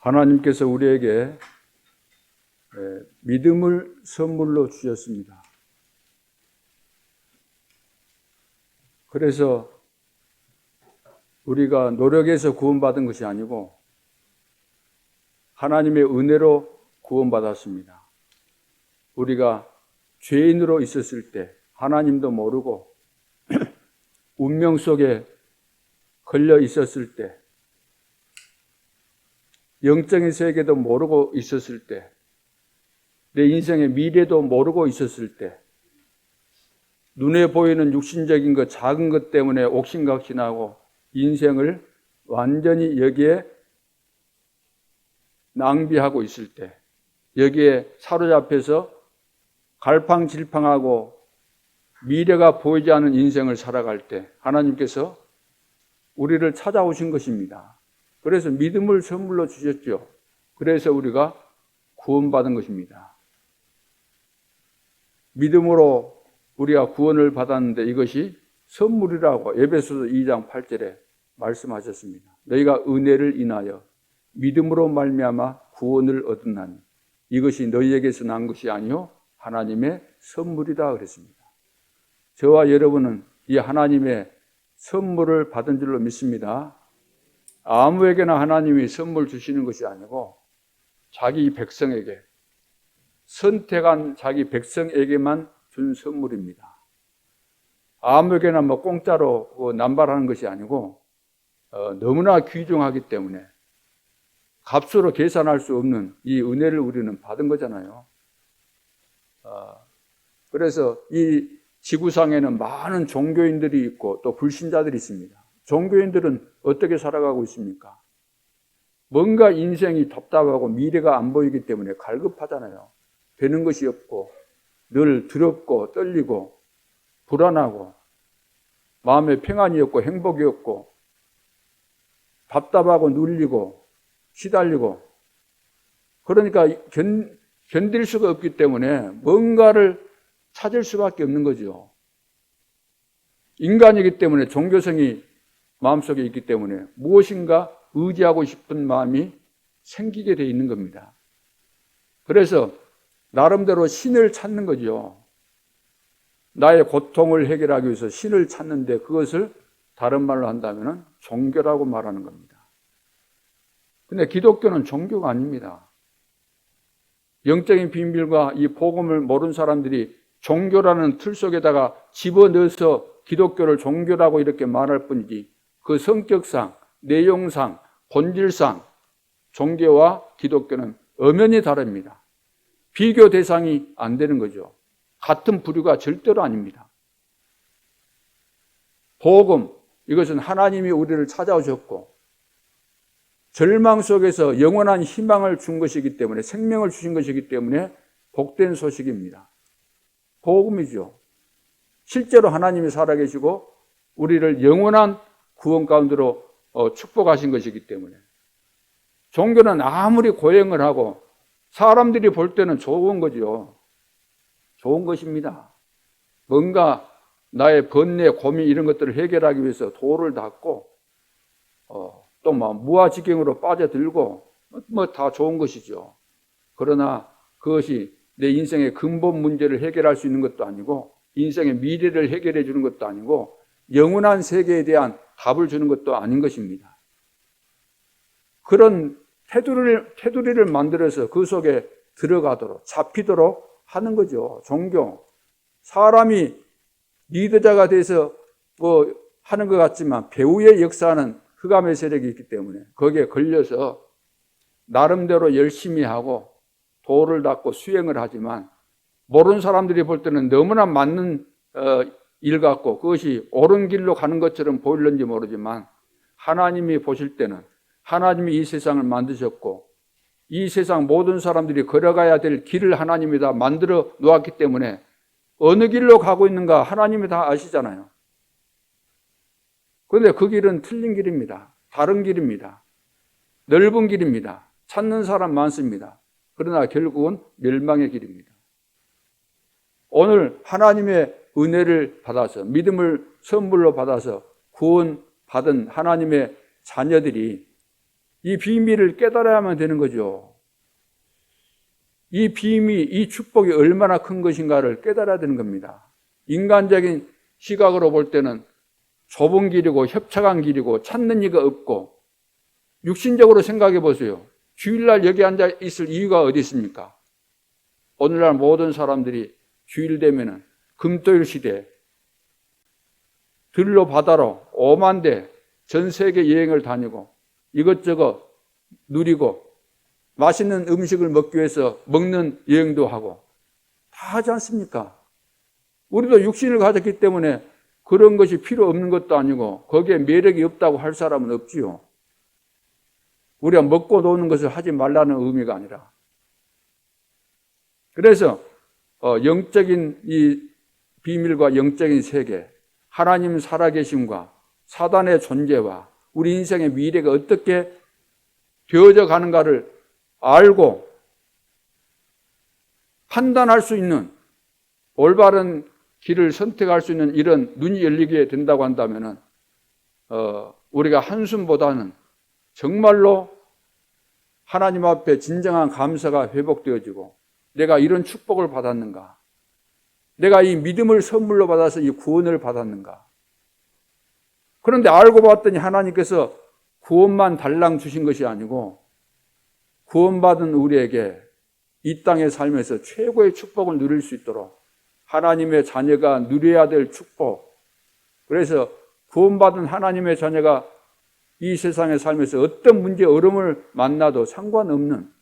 하나님께서 우리에게 믿음을 선물로 주셨습니다. 그래서 우리가 노력해서 구원받은 것이 아니고 하나님의 은혜로 구원받았습니다. 우리가 죄인으로 있었을 때 하나님도 모르고 운명 속에 걸려 있었을 때, 영적인 세계도 모르고 있었을 때, 내 인생의 미래도 모르고 있었을 때, 눈에 보이는 육신적인 것, 작은 것 때문에 옥신각신하고 인생을 완전히 여기에 낭비하고 있을 때, 여기에 사로잡혀서 갈팡질팡하고 미래가 보이지 않는 인생을 살아갈 때 하나님께서 우리를 찾아오신 것입니다. 그래서 믿음을 선물로 주셨죠. 그래서 우리가 구원받은 것입니다. 믿음으로 우리가 구원을 받았는데 이것이 선물이라고 에베소서 2장 8절에 말씀하셨습니다. 너희가 은혜를 인하여 믿음으로 말미암아 구원을 얻었나니 이것이 너희에게서 난 것이 아니요 하나님의 선물이다 그랬습니다. 저와 여러분은 이 하나님의 선물을 받은 줄로 믿습니다. 아무에게나 하나님이 선물 주시는 것이 아니고 자기 백성에게, 선택한 자기 백성에게만 준 선물입니다. 아무에게나 공짜로 남발하는 것이 아니고 너무나 귀중하기 때문에 값으로 계산할 수 없는 이 은혜를 우리는 받은 거잖아요. 그래서 이 지구상에는 많은 종교인들이 있고 또 불신자들이 있습니다. 종교인들은 어떻게 살아가고 있습니까? 뭔가 인생이 답답하고 미래가 안 보이기 때문에 갈급하잖아요. 되는 것이 없고 늘 두렵고 떨리고 불안하고 마음에 평안이 없고 행복이 없고 답답하고 눌리고 시달리고 그러니까 견딜 수가 없기 때문에 뭔가를 찾을 수밖에 없는 거죠. 인간이기 때문에 종교성이 마음속에 있기 때문에 무엇인가 의지하고 싶은 마음이 생기게 돼 있는 겁니다. 그래서 나름대로 신을 찾는 거죠. 나의 고통을 해결하기 위해서 신을 찾는데 그것을 다른 말로 한다면 종교라고 말하는 겁니다. 근데 기독교는 종교가 아닙니다. 영적인 비밀과 이 복음을 모르는 사람들이 종교라는 틀 속에다가 집어넣어서 기독교를 종교라고 이렇게 말할 뿐이지 그 성격상, 내용상, 본질상 종교와 기독교는 엄연히 다릅니다. 비교 대상이 안 되는 거죠. 같은 부류가 절대로 아닙니다. 복음, 이것은 하나님이 우리를 찾아오셨고 절망 속에서 영원한 희망을 준 것이기 때문에 생명을 주신 것이기 때문에 복된 소식입니다. 복음이죠. 실제로 하나님이 살아계시고 우리를 영원한 구원 가운데로 축복하신 것이기 때문에 종교는 아무리 고행을 하고 사람들이 볼 때는 좋은 거죠. 좋은 것입니다. 뭔가 나의 번뇌, 고민 이런 것들을 해결하기 위해서 도를 닦고 또 무아지경으로 빠져들고 다 좋은 것이죠. 그러나 그것이 내 인생의 근본 문제를 해결할 수 있는 것도 아니고 인생의 미래를 해결해 주는 것도 아니고 영원한 세계에 대한 답을 주는 것도 아닌 것입니다. 그런 테두리를 만들어서 그 속에 들어가도록 잡히도록 하는 거죠. 종교. 사람이 리더자가 돼서 하는 것 같지만 배후의 역사는 흑암의 세력이 있기 때문에 거기에 걸려서 나름대로 열심히 하고 도를 닦고 수행을 하지만 모르는 사람들이 볼 때는 너무나 맞는 일 같고 그것이 옳은 길로 가는 것처럼 보일는지 모르지만 하나님이 보실 때는 하나님이 이 세상을 만드셨고 이 세상 모든 사람들이 걸어가야 될 길을 하나님이 다 만들어 놓았기 때문에 어느 길로 가고 있는가 하나님이 다 아시잖아요. 그런데 그 길은 틀린 길입니다. 다른 길입니다. 넓은 길입니다. 찾는 사람 많습니다. 그러나 결국은 멸망의 길입니다. 오늘 하나님의 은혜를 받아서 믿음을 선물로 받아서 구원받은 하나님의 자녀들이 이 비밀을 깨달아야만 되는 거죠. 이 비밀, 이 축복이 얼마나 큰 것인가를 깨달아야 되는 겁니다. 인간적인 시각으로 볼 때는 좁은 길이고 협착한 길이고 찾는 이가 없고, 육신적으로 생각해 보세요. 주일날 여기 앉아 있을 이유가 어디 있습니까? 오늘날 모든 사람들이 주일 되면은 금토일 시대 들로 바다로 오만대 전 세계 여행을 다니고 이것저것 누리고 맛있는 음식을 먹기 위해서 먹는 여행도 하고 다 하지 않습니까? 우리도 육신을 가졌기 때문에 그런 것이 필요 없는 것도 아니고 거기에 매력이 없다고 할 사람은 없지요. 우리가 먹고 노는 것을 하지 말라는 의미가 아니라. 그래서 영적인 이 비밀과 영적인 세계, 하나님 살아계심과 사단의 존재와 우리 인생의 미래가 어떻게 되어져 가는가를 알고 판단할 수 있는, 올바른 길을 선택할 수 있는 이런 눈이 열리게 된다고 한다면은 우리가 한숨보다는 정말로 하나님 앞에 진정한 감사가 회복되어지고, 내가 이런 축복을 받았는가? 내가 이 믿음을 선물로 받아서 이 구원을 받았는가? 그런데 알고 봤더니 하나님께서 구원만 달랑 주신 것이 아니고 구원받은 우리에게 이 땅에 살면서 최고의 축복을 누릴 수 있도록 하나님의 자녀가 누려야 될 축복. 그래서 구원받은 하나님의 자녀가 이 세상에 살면서 어떤 문제, 어려움을 만나도 상관없는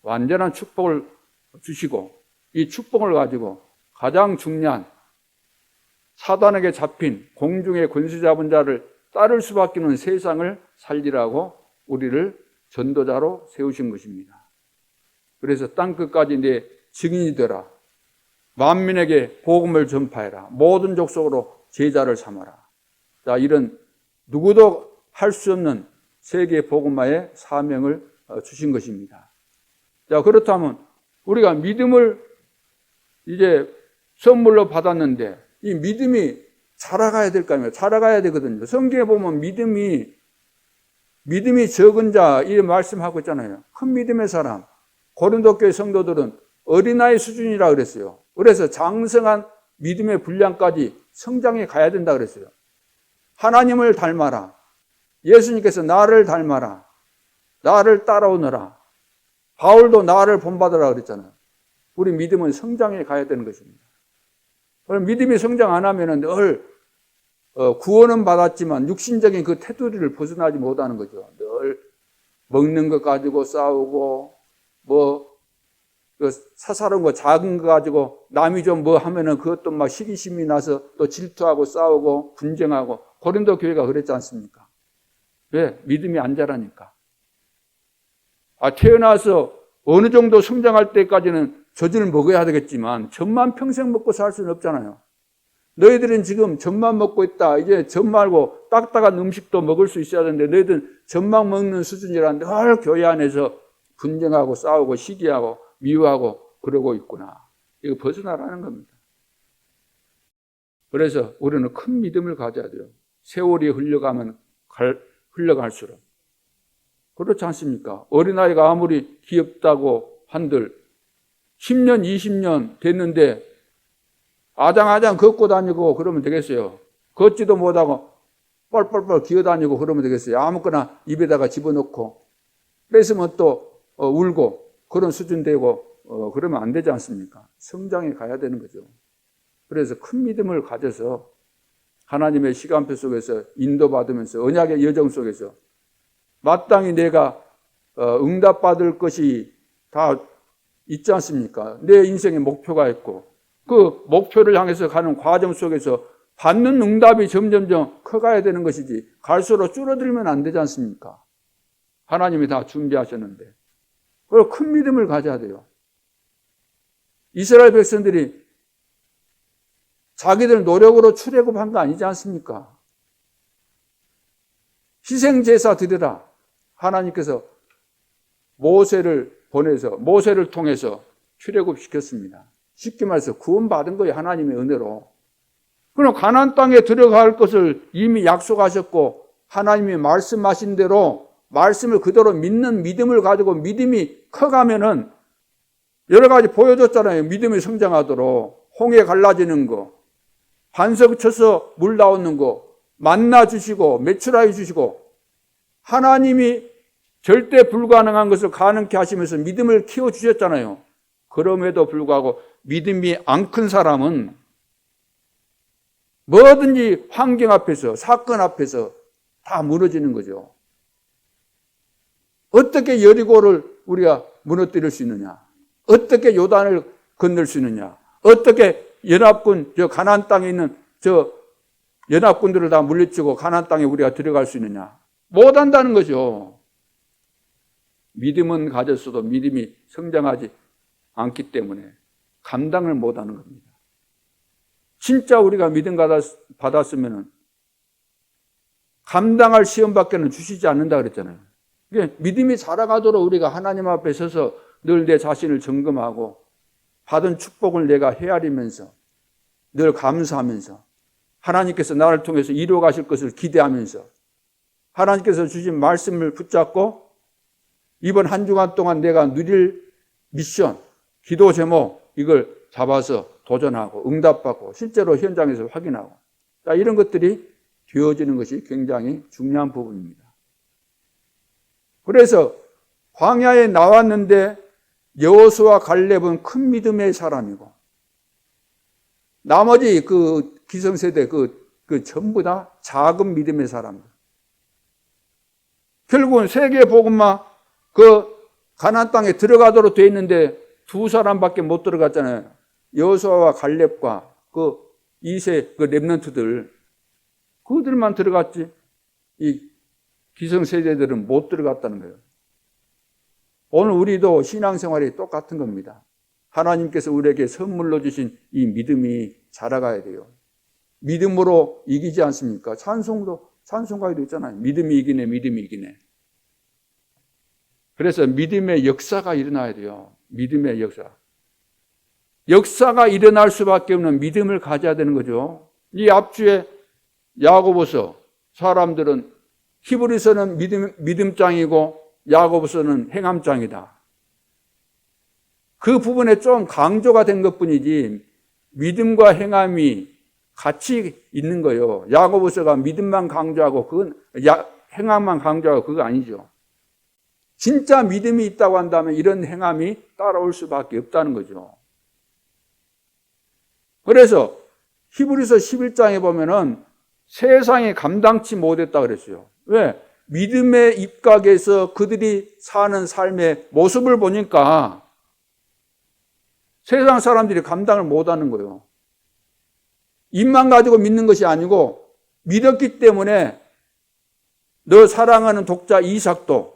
완전한 축복을 주시고, 이 축복을 가지고 가장 중요한 사단에게 잡힌 공중의 권세 잡은 자를 따를 수밖에 없는 세상을 살리라고 우리를 전도자로 세우신 것입니다. 그래서 땅끝까지 내 증인이 되라. 만민에게 복음을 전파해라. 모든 족속으로 제자를 삼아라. 자, 이런 누구도 할 수 없는 세계 복음화의 사명을 주신 것입니다. 자, 그렇다면 우리가 믿음을 이제 선물로 받았는데 이 믿음이 자라가야 될 거 아니에요. 자라가야 되거든요. 성경에 보면 믿음이 적은 자 이 말씀하고 있잖아요. 큰 믿음의 사람. 고린도 교회 성도들은 어린아이 수준이라 그랬어요. 그래서 장성한 믿음의 분량까지 성장해 가야 된다 그랬어요. 하나님을 닮아라. 예수님께서 나를 닮아라. 나를 따라오너라. 바울도 나를 본받으라 그랬잖아요. 우리 믿음은 성장해 가야 되는 것입니다. 그럼 믿음이 성장 안 하면 늘 구원은 받았지만 육신적인 그 테두리를 벗어나지 못하는 거죠. 늘 먹는 것 가지고 싸우고 사사로운 거 작은 거 가지고 남이 좀 뭐 하면은 그것도 막 시기심이 나서 또 질투하고 싸우고 분쟁하고. 고린도 교회가 그랬지 않습니까? 왜? 믿음이 안 자라니까. 태어나서 어느 정도 성장할 때까지는 젖을 먹어야 되겠지만 젖만 평생 먹고 살 수는 없잖아요. 너희들은 지금 젖만 먹고 있다. 이제 젖 말고 딱딱한 음식도 먹을 수 있어야 되는데 너희들은 젖만 먹는 수준이라는데 늘 교회 안에서 분쟁하고 싸우고 시기하고 미워하고 그러고 있구나. 이거 벗어나라는 겁니다. 그래서 우리는 큰 믿음을 가져야 돼요. 세월이 흘러갈수록. 그렇지 않습니까? 어린아이가 아무리 귀엽다고 한들 10년, 20년 됐는데 아장아장 걷고 다니고 그러면 되겠어요? 걷지도 못하고 뻘뻘뻘 기어다니고 그러면 되겠어요? 아무거나 입에다가 집어넣고 뺏으면 또 울고 그런 수준 되고 그러면 안 되지 않습니까? 성장해 가야 되는 거죠. 그래서 큰 믿음을 가져서 하나님의 시간표 속에서 인도받으면서 언약의 여정 속에서 마땅히 내가 응답받을 것이 다 있지 않습니까? 내 인생의 목표가 있고 그 목표를 향해서 가는 과정 속에서 받는 응답이 점점점 커가야 되는 것이지 갈수록 줄어들면 안 되지 않습니까? 하나님이 다 준비하셨는데. 그리고 큰 믿음을 가져야 돼요. 이스라엘 백성들이 자기들 노력으로 출애굽한 거 아니지 않습니까? 희생제사 드리라. 하나님께서 모세를 보내서 모세를 통해서 출애굽시켰습니다. 쉽게 말해서 구원받은 거예요. 하나님의 은혜로. 그럼 가나안 땅에 들어갈 것을 이미 약속하셨고 하나님이 말씀하신 대로 말씀을 그대로 믿는 믿음을 가지고 믿음이 커가면은 여러 가지 보여줬잖아요. 믿음이 성장하도록. 홍해 갈라지는 거, 반석 쳐서 물 나오는 거, 만나 주시고 메추라기 주시고, 하나님이 절대 불가능한 것을 가능케 하시면서 믿음을 키워주셨잖아요. 그럼에도 불구하고 믿음이 안 큰 사람은 뭐든지 환경 앞에서, 사건 앞에서 다 무너지는 거죠. 어떻게 여리고를 우리가 무너뜨릴 수 있느냐? 어떻게 요단을 건널 수 있느냐? 어떻게 연합군, 가나안 땅에 있는 연합군들을 다 물리치고 가나안 땅에 우리가 들어갈 수 있느냐? 못한다는 거죠. 믿음은 가졌어도 믿음이 성장하지 않기 때문에 감당을 못하는 겁니다. 진짜 우리가 믿음 받았으면 감당할 시험밖에는 주시지 않는다 그랬잖아요. 믿음이 자라가도록 우리가 하나님 앞에 서서 늘 내 자신을 점검하고 받은 축복을 내가 헤아리면서 늘 감사하면서 하나님께서 나를 통해서 이루어 가실 것을 기대하면서 하나님께서 주신 말씀을 붙잡고 이번 한 주간 동안 내가 누릴 미션, 기도 제목 이걸 잡아서 도전하고 응답받고 실제로 현장에서 확인하고 이런 것들이 되어지는 것이 굉장히 중요한 부분입니다. 그래서 광야에 나왔는데 여호수아 갈렙은 큰 믿음의 사람이고 나머지 그 기성세대 전부 다 작은 믿음의 사람들. 결국은 세계 복음만 가나안 땅에 들어가도록 돼 있는데 두 사람밖에 못 들어갔잖아요. 여호수아와 갈렙과 이세 렘넌트들, 그들만 들어갔지 이 기성세대들은 못 들어갔다는 거예요. 오늘 우리도 신앙생활이 똑같은 겁니다. 하나님께서 우리에게 선물로 주신 이 믿음이 자라가야 돼요. 믿음으로 이기지 않습니까? 찬송가에도 있잖아요. 믿음이 이기네, 믿음이 이기네. 그래서 믿음의 역사가 일어나야 돼요. 믿음의 역사. 역사가 일어날 수밖에 없는 믿음을 가져야 되는 거죠. 이 앞주에 야고보서 사람들은 히브리서는 믿음장이고 야고보서는 행함장이다. 그 부분에 좀 강조가 된 것뿐이지 믿음과 행함이 같이 있는 거예요. 야고보서가 믿음만 강조하고 그건 행함만 강조하고 그거 아니죠. 진짜 믿음이 있다고 한다면 이런 행함이 따라올 수밖에 없다는 거죠. 그래서 히브리서 11장에 보면은 세상이 감당치 못했다 그랬어요. 왜? 믿음의 입각에서 그들이 사는 삶의 모습을 보니까 세상 사람들이 감당을 못하는 거예요. 입만 가지고 믿는 것이 아니고 믿었기 때문에 너 사랑하는 독자 이삭도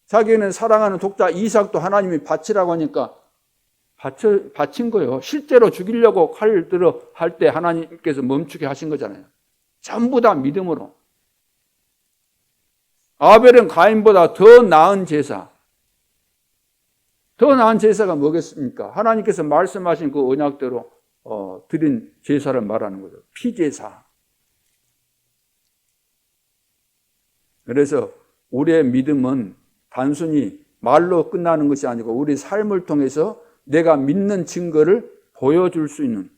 자기는 사랑하는 독자 이삭도 하나님이 바치라고 하니까 바친 거예요. 실제로 죽이려고 칼 들어 할 때 하나님께서 멈추게 하신 거잖아요. 전부 다 믿음으로. 아벨은 가인보다 더 나은 제사. 더 나은 제사가 뭐겠습니까? 하나님께서 말씀하신 그 언약대로 드린 제사를 말하는 거죠. 피제사. 그래서 우리의 믿음은 단순히 말로 끝나는 것이 아니고 우리 삶을 통해서 내가 믿는 증거를 보여줄 수 있는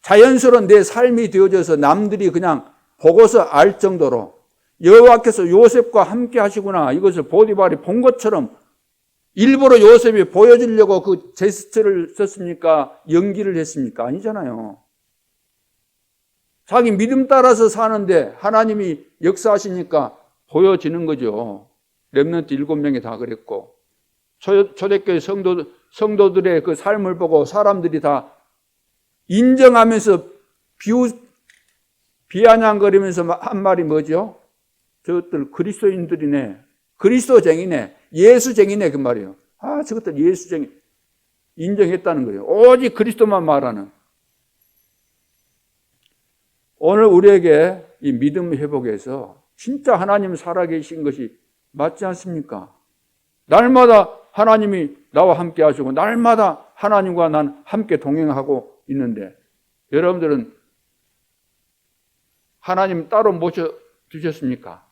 자연스러운 내 삶이 되어져서 남들이 그냥 보고서 알 정도로 여호와께서 요셉과 함께 하시구나 이것을 보디발이 본 것처럼 일부러 요셉이 보여주려고 그 제스처를 썼습니까? 연기를 했습니까? 아니잖아요. 자기 믿음 따라서 사는데 하나님이 역사하시니까 보여지는 거죠. 렘넌트 7명이 다 그랬고 초대교회 성도들의 그 삶을 보고 사람들이 다 인정하면서 비아냥거리면서 한 말이 뭐죠? 저것들 그리스도인들이네, 그리스도쟁이네, 예수쟁이네 그 말이에요. 저것들 예수쟁이 인정했다는 거예요. 오직 그리스도만 말하는. 오늘 우리에게 이 믿음 회복에서 진짜 하나님 살아계신 것이 맞지 않습니까? 날마다 하나님이 나와 함께 하시고 날마다 하나님과 난 함께 동행하고 있는데 여러분들은 하나님 따로 모셔 두셨습니까?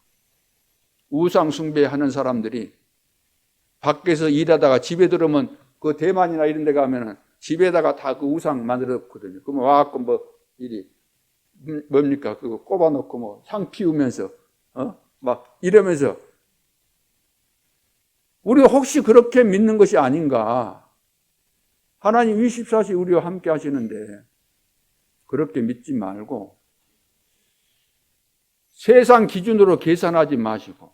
우상 숭배하는 사람들이 밖에서 일하다가 집에 들어오면 그 대만이나 이런 데 가면은 집에다가 다 그 우상 만들었거든요. 그러면 와갖고 뭐 이리 뭡니까? 그거 꼽아놓고 뭐 향 피우면서 막 이러면서 우리가 혹시 그렇게 믿는 것이 아닌가? 하나님 24시 우리와 함께 하시는데 그렇게 믿지 말고 세상 기준으로 계산하지 마시고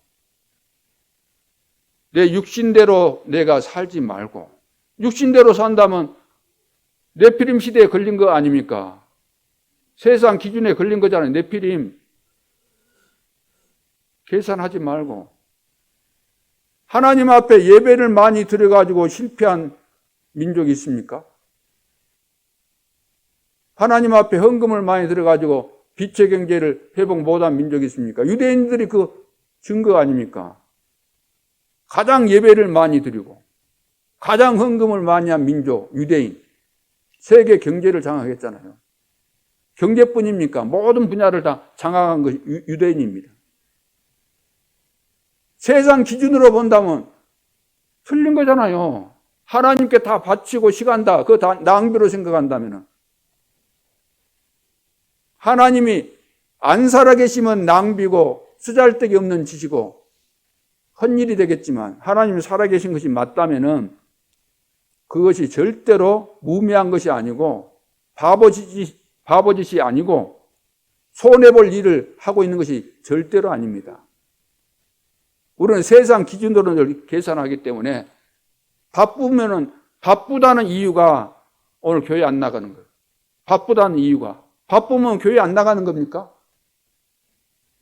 내 육신대로 내가 살지 말고 육신대로 산다면 네피림 시대에 걸린 거 아닙니까? 세상 기준에 걸린 거잖아요. 네피림. 계산하지 말고 하나님 앞에 예배를 많이 드려가지고 실패한 민족이 있습니까? 하나님 앞에 헌금을 많이 들어가지고 빛의 경제를 회복 못한 민족이 있습니까? 유대인들이 그 증거 아닙니까? 가장 예배를 많이 드리고 가장 헌금을 많이 한 민족, 유대인. 세계 경제를 장악했잖아요. 경제뿐입니까? 모든 분야를 다 장악한 것이 유대인입니다. 세상 기준으로 본다면 틀린 거잖아요. 하나님께 다 바치고 시간 다, 그거 다 낭비로 생각한다면 하나님이 안 살아계시면 낭비고 쓰잘데기 없는 짓이고 헛일이 되겠지만 하나님이 살아계신 것이 맞다면 그것이 절대로 무미한 것이 아니고 바보짓이 아니고 손해볼 일을 하고 있는 것이 절대로 아닙니다. 우리는 세상 기준으로 계산하기 때문에 바쁘다는 이유가 오늘 교회 안 나가는 거예요. 바쁘다는 이유가. 바쁘면 교회 안 나가는 겁니까?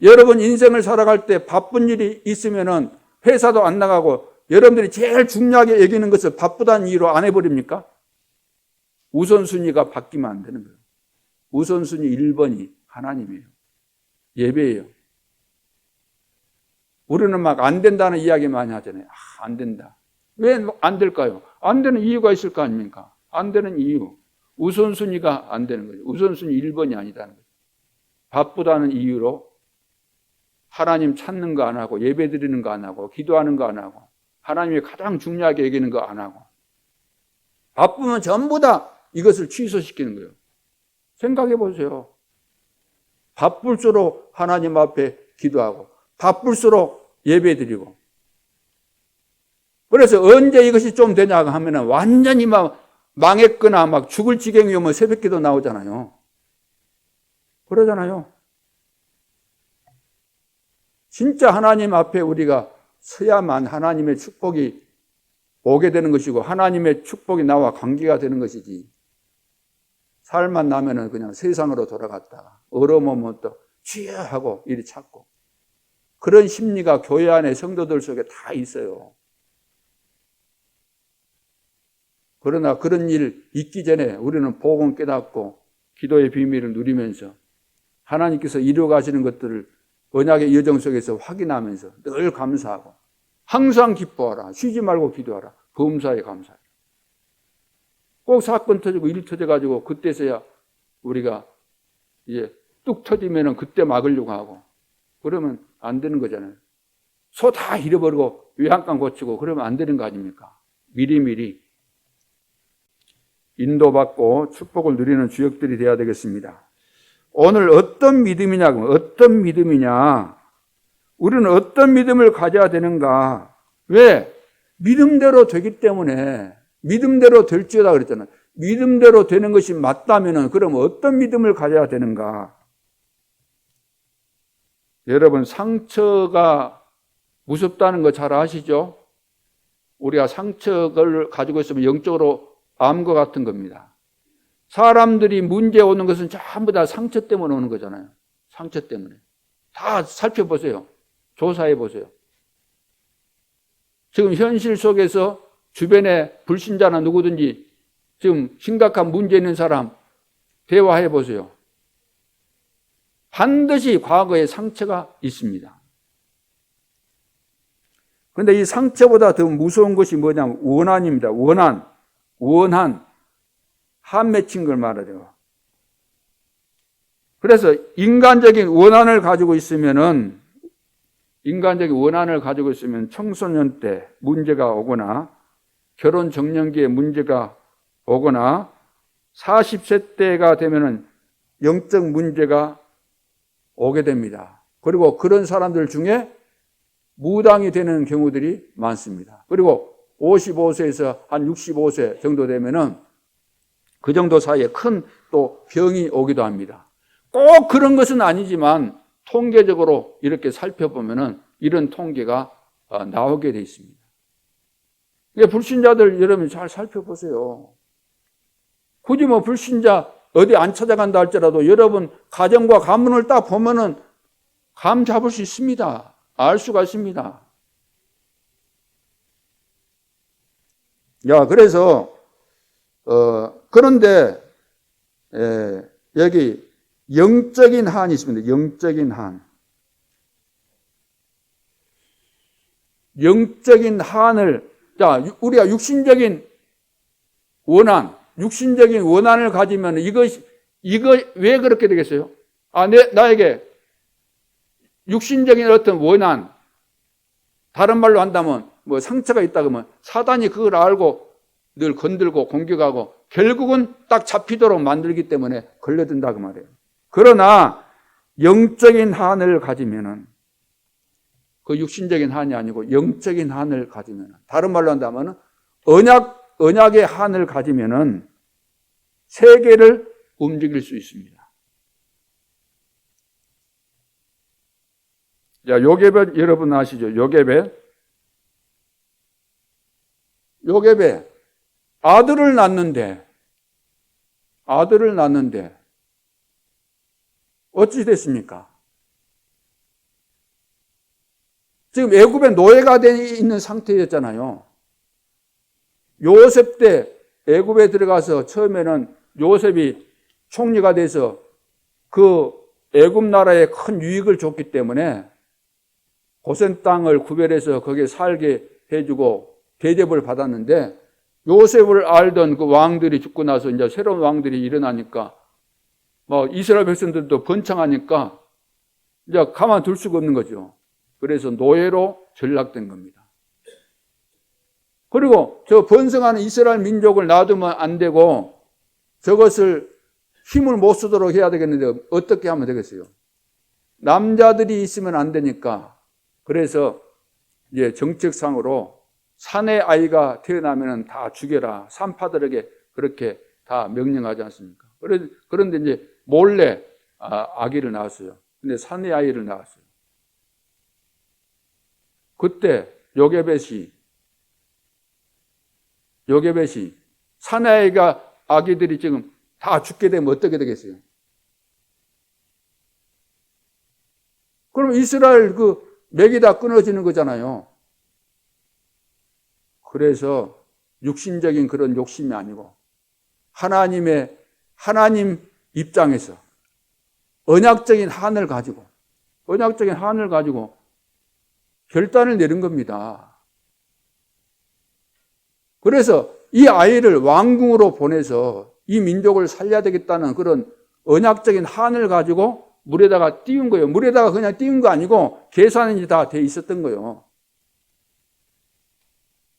여러분 인생을 살아갈 때 바쁜 일이 있으면은 회사도 안 나가고 여러분들이 제일 중요하게 여기는 것을 바쁘다는 이유로 안 해버립니까? 우선순위가 바뀌면 안 되는 거예요. 우선순위 1번이 하나님이에요. 예배예요. 우리는 막 안 된다는 이야기 많이 하잖아요. 안 된다. 왜 안 될까요? 안 되는 이유가 있을 거 아닙니까? 안 되는 이유. 우선순위가 안 되는 거죠. 우선순위 1번이 아니다는 거죠. 바쁘다는 이유로 하나님 찾는 거 안 하고 예배 드리는 거 안 하고 기도하는 거 안 하고 하나님이 가장 중요하게 여기는 거 안 하고 바쁘면 전부 다 이것을 취소시키는 거예요. 생각해 보세요. 바쁠수록 하나님 앞에 기도하고 바쁠수록 예배 드리고 그래서 언제 이것이 좀 되냐 하면 완전히 막 망했거나 막 죽을 지경이 오면 새벽기도 나오잖아요. 그러잖아요. 진짜 하나님 앞에 우리가 서야만 하나님의 축복이 오게 되는 것이고 하나님의 축복이 나와 관계가 되는 것이지 살만 나면은 그냥 세상으로 돌아갔다가 얼어먹으면 또 주여 하고 이리 찾고 그런 심리가 교회 안에 성도들 속에 다 있어요. 그러나 그런 일 있기 전에 우리는 복음 깨닫고 기도의 비밀을 누리면서 하나님께서 이루어가시는 것들을 언약의 여정 속에서 확인하면서 늘 감사하고 항상 기뻐하라. 쉬지 말고 기도하라. 범사에 감사하라. 꼭 사건 터지고 일 터져가지고 그때서야 우리가 이제 뚝 터지면은 그때 막으려고 하고 그러면 안 되는 거잖아요. 소 다 잃어버리고 외양간 고치고 그러면 안 되는 거 아닙니까? 미리미리 인도받고 축복을 누리는 주역들이 되어야 되겠습니다. 오늘 어떤 믿음이냐고, 어떤 믿음이냐? 우리는 어떤 믿음을 가져야 되는가? 왜? 믿음대로 되기 때문에, 믿음대로 될지어다 그랬잖아요. 믿음대로 되는 것이 맞다면은, 그럼 어떤 믿음을 가져야 되는가? 여러분, 상처가 무섭다는 거 잘 아시죠? 우리가 상처를 가지고 있으면 영적으로 암과 같은 겁니다. 사람들이 문제 오는 것은 전부 다 상처 때문에 오는 거잖아요. 상처 때문에. 다 살펴보세요. 조사해 보세요. 지금 현실 속에서 주변에 불신자나 누구든지 지금 심각한 문제 있는 사람 대화해 보세요. 반드시 과거에 상처가 있습니다. 그런데 이 상처보다 더 무서운 것이 뭐냐면 원한입니다. 원한. 한 맺힌 걸 말하죠. 그래서 인간적인 원한을 가지고 있으면 청소년 때 문제가 오거나 결혼 정년기에 문제가 오거나 40세 때가 되면은 영적 문제가 오게 됩니다. 그리고 그런 사람들 중에 무당이 되는 경우들이 많습니다. 그리고 55세에서 한 65세 정도 되면은 그 정도 사이에 큰 또 병이 오기도 합니다. 꼭 그런 것은 아니지만 통계적으로 이렇게 살펴보면은 이런 통계가 나오게 돼 있습니다. 불신자들 여러분 잘 살펴보세요. 굳이 뭐 불신자 어디 안 찾아간다 할지라도 여러분 가정과 가문을 딱 보면은 감 잡을 수 있습니다. 알 수가 있습니다. 그래서 그런데 여기 영적인 한이 있습니다. 영적인 한. 영적인 한을 우리가 육신적인 원한을 가지면 이거 왜 그렇게 되겠어요? 나에게 육신적인 어떤 원한, 다른 말로 한다면 뭐 상처가 있다 그러면 사단이 그걸 알고 늘 건들고 공격하고 결국은 딱 잡히도록 만들기 때문에 걸려든다 그 말이에요. 그러나 영적인 한을 가지면은 그 육신적인 한이 아니고 영적인 한을 가지면은, 다른 말로 한다면 언약의 한을 가지면은 세계를 움직일 수 있습니다. 요게벳 여러분 아시죠? 요게벳 아들을 낳는데 어찌 됐습니까? 지금 애굽에 노예가 돼 있는 상태였잖아요. 요셉 때 애굽에 들어가서 처음에는 요셉이 총리가 돼서 그 애굽 나라에 큰 유익을 줬기 때문에 고센 땅을 구별해서 거기에 살게 해주고 대접을 받았는데, 요셉을 알던 그 왕들이 죽고 나서 이제 새로운 왕들이 일어나니까 뭐 이스라엘 백성들도 번창하니까 이제 가만둘 수가 없는 거죠. 그래서 노예로 전락된 겁니다. 그리고 저 번성하는 이스라엘 민족을 놔두면 안 되고 저것을 힘을 못 쓰도록 해야 되겠는데 어떻게 하면 되겠어요? 남자들이 있으면 안 되니까, 그래서 이제 정책상으로 산의 아이가 태어나면 다 죽여라, 산파들에게 그렇게 다 명령하지 않습니까? 그런데 이제 몰래 아기를 낳았어요. 근데 산의 아이를 낳았어요. 그때 요게벳이 산의 아기들이 지금 다 죽게 되면 어떻게 되겠어요? 그럼 이스라엘 그 맥이 다 끊어지는 거잖아요. 그래서 육신적인 그런 욕심이 아니고 하나님 입장에서 언약적인 한을 가지고 결단을 내린 겁니다. 그래서 이 아이를 왕궁으로 보내서 이 민족을 살려야 되겠다는 그런 언약적인 한을 가지고 물에다가 띄운 거예요. 물에다가 그냥 띄운 거 아니고 계산이 다 돼 있었던 거예요.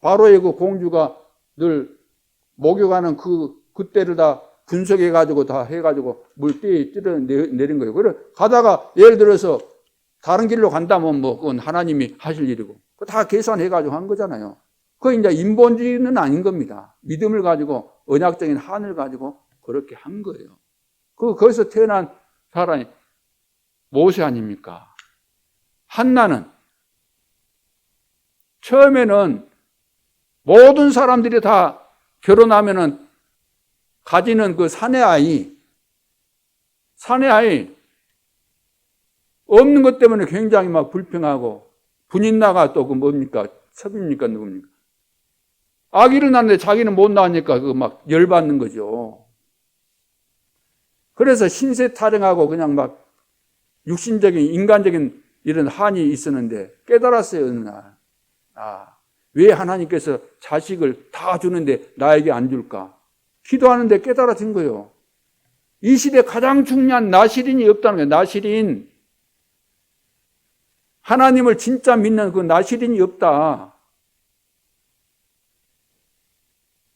바로의 그 공주가 늘 목욕하는 그때를 다 분석해가지고 다 해가지고 물띠에 내린 거예요. 그래 가다가 예를 들어서 다른 길로 간다면 뭐 그건 하나님이 하실 일이고 다 계산해가지고 한 거잖아요. 그건 이제 인본주의는 아닌 겁니다. 믿음을 가지고 언약적인 한을 가지고 그렇게 한 거예요. 거기서 태어난 사람이 모세 아닙니까? 한나는 처음에는 모든 사람들이 다 결혼하면은 가지는 그 사내 아이 없는 것 때문에 굉장히 막 불평하고, 분인나가 또 그 뭡니까? 첩입니까? 누굽니까? 아기를 낳는데 자기는 못 낳으니까 그 막 열받는 거죠. 그래서 신세 타령하고 그냥 막 육신적인 인간적인 이런 한이 있었는데 깨달았어요. 어느 날. 왜 하나님께서 자식을 다 주는데 나에게 안 줄까? 기도하는데 깨달아진 거예요. 이 시대 가장 중요한 나시린이 없다는 거예요. 나시린. 하나님을 진짜 믿는 그 나시린이 없다.